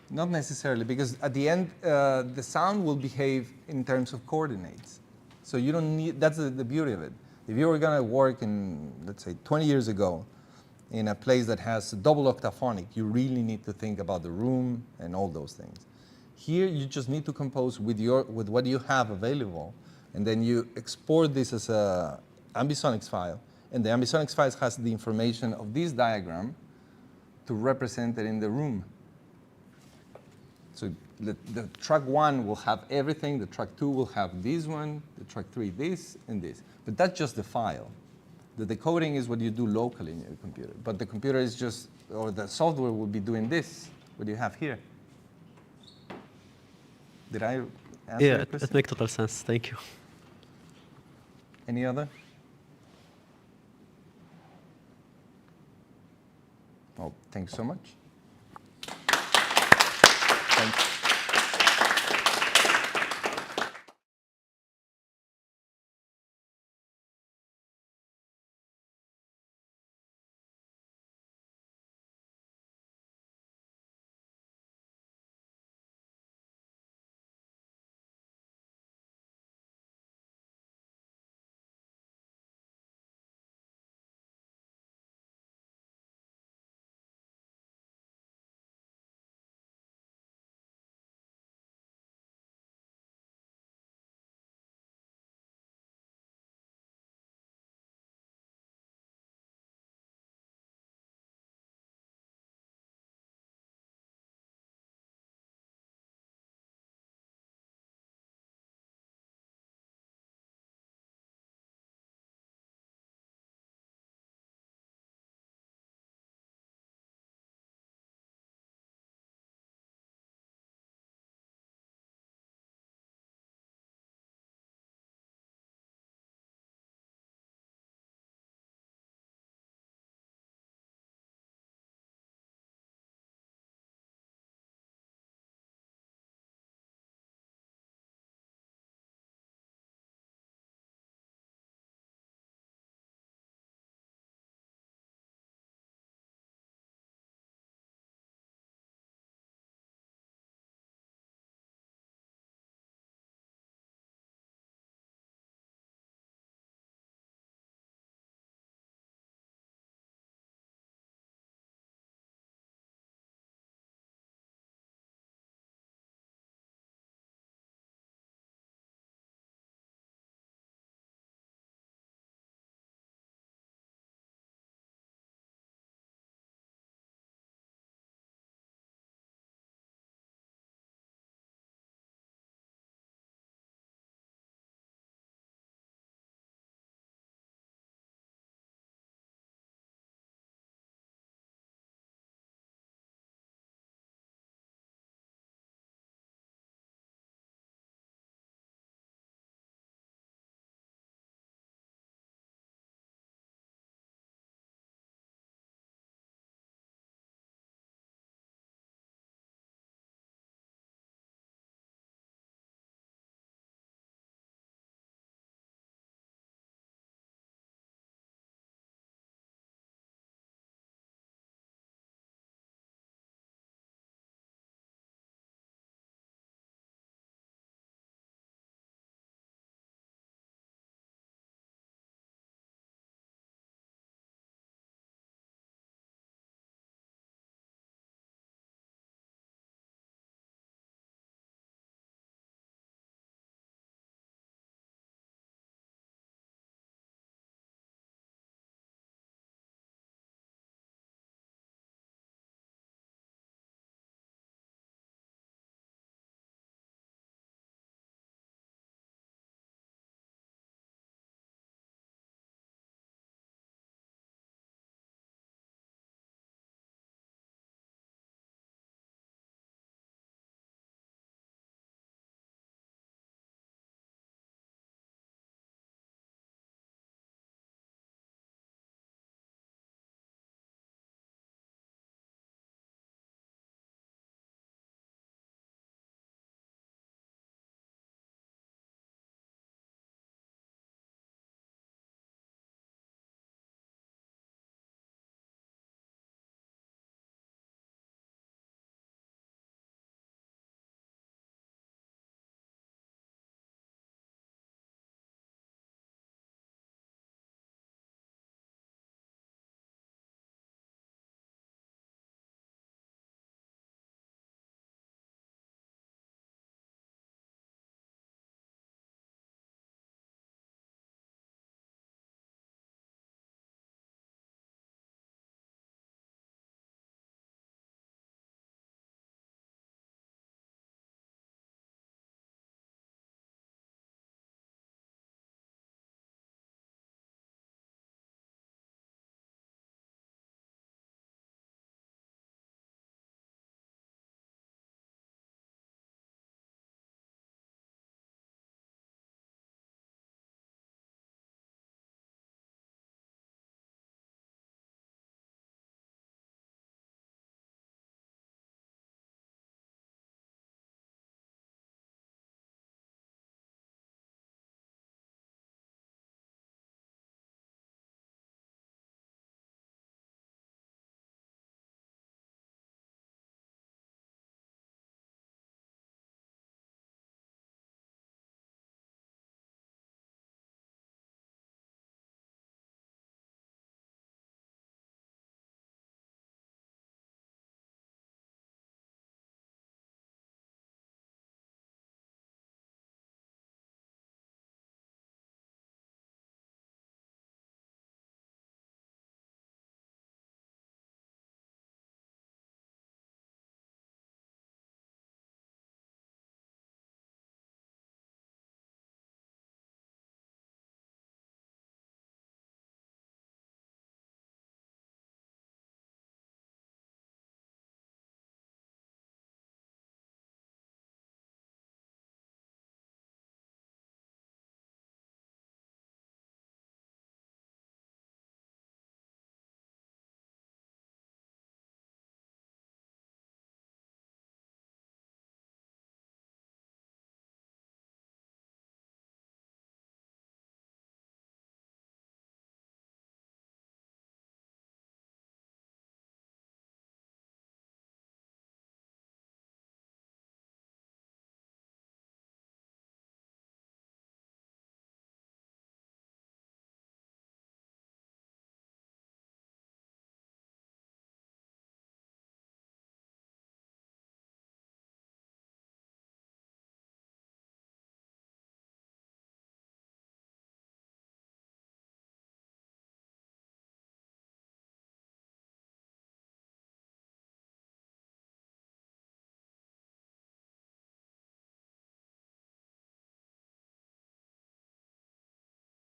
Not necessarily, because at the end, the sound will behave in terms of coordinates. So you don't need, that's the beauty of it. If you were going to work in, let's say, 20 years ago, in a place that has a double octaphonic, you really need to think about the room and all those things. Here, you just need to compose with what you have available, and then you export this as a ambisonics file, and the ambisonics file has the information of this diagram to represent it in the room. So the track 1 will have everything, the track 2 will have this one, the track 3 this, and this. But that's just the file. The decoding is what you do locally in your computer. But the computer is just, or the software will be doing this, what you have here. Did I answer your question? It makes total sense. Thank you. Any other? Oh, thanks so much. Thanks.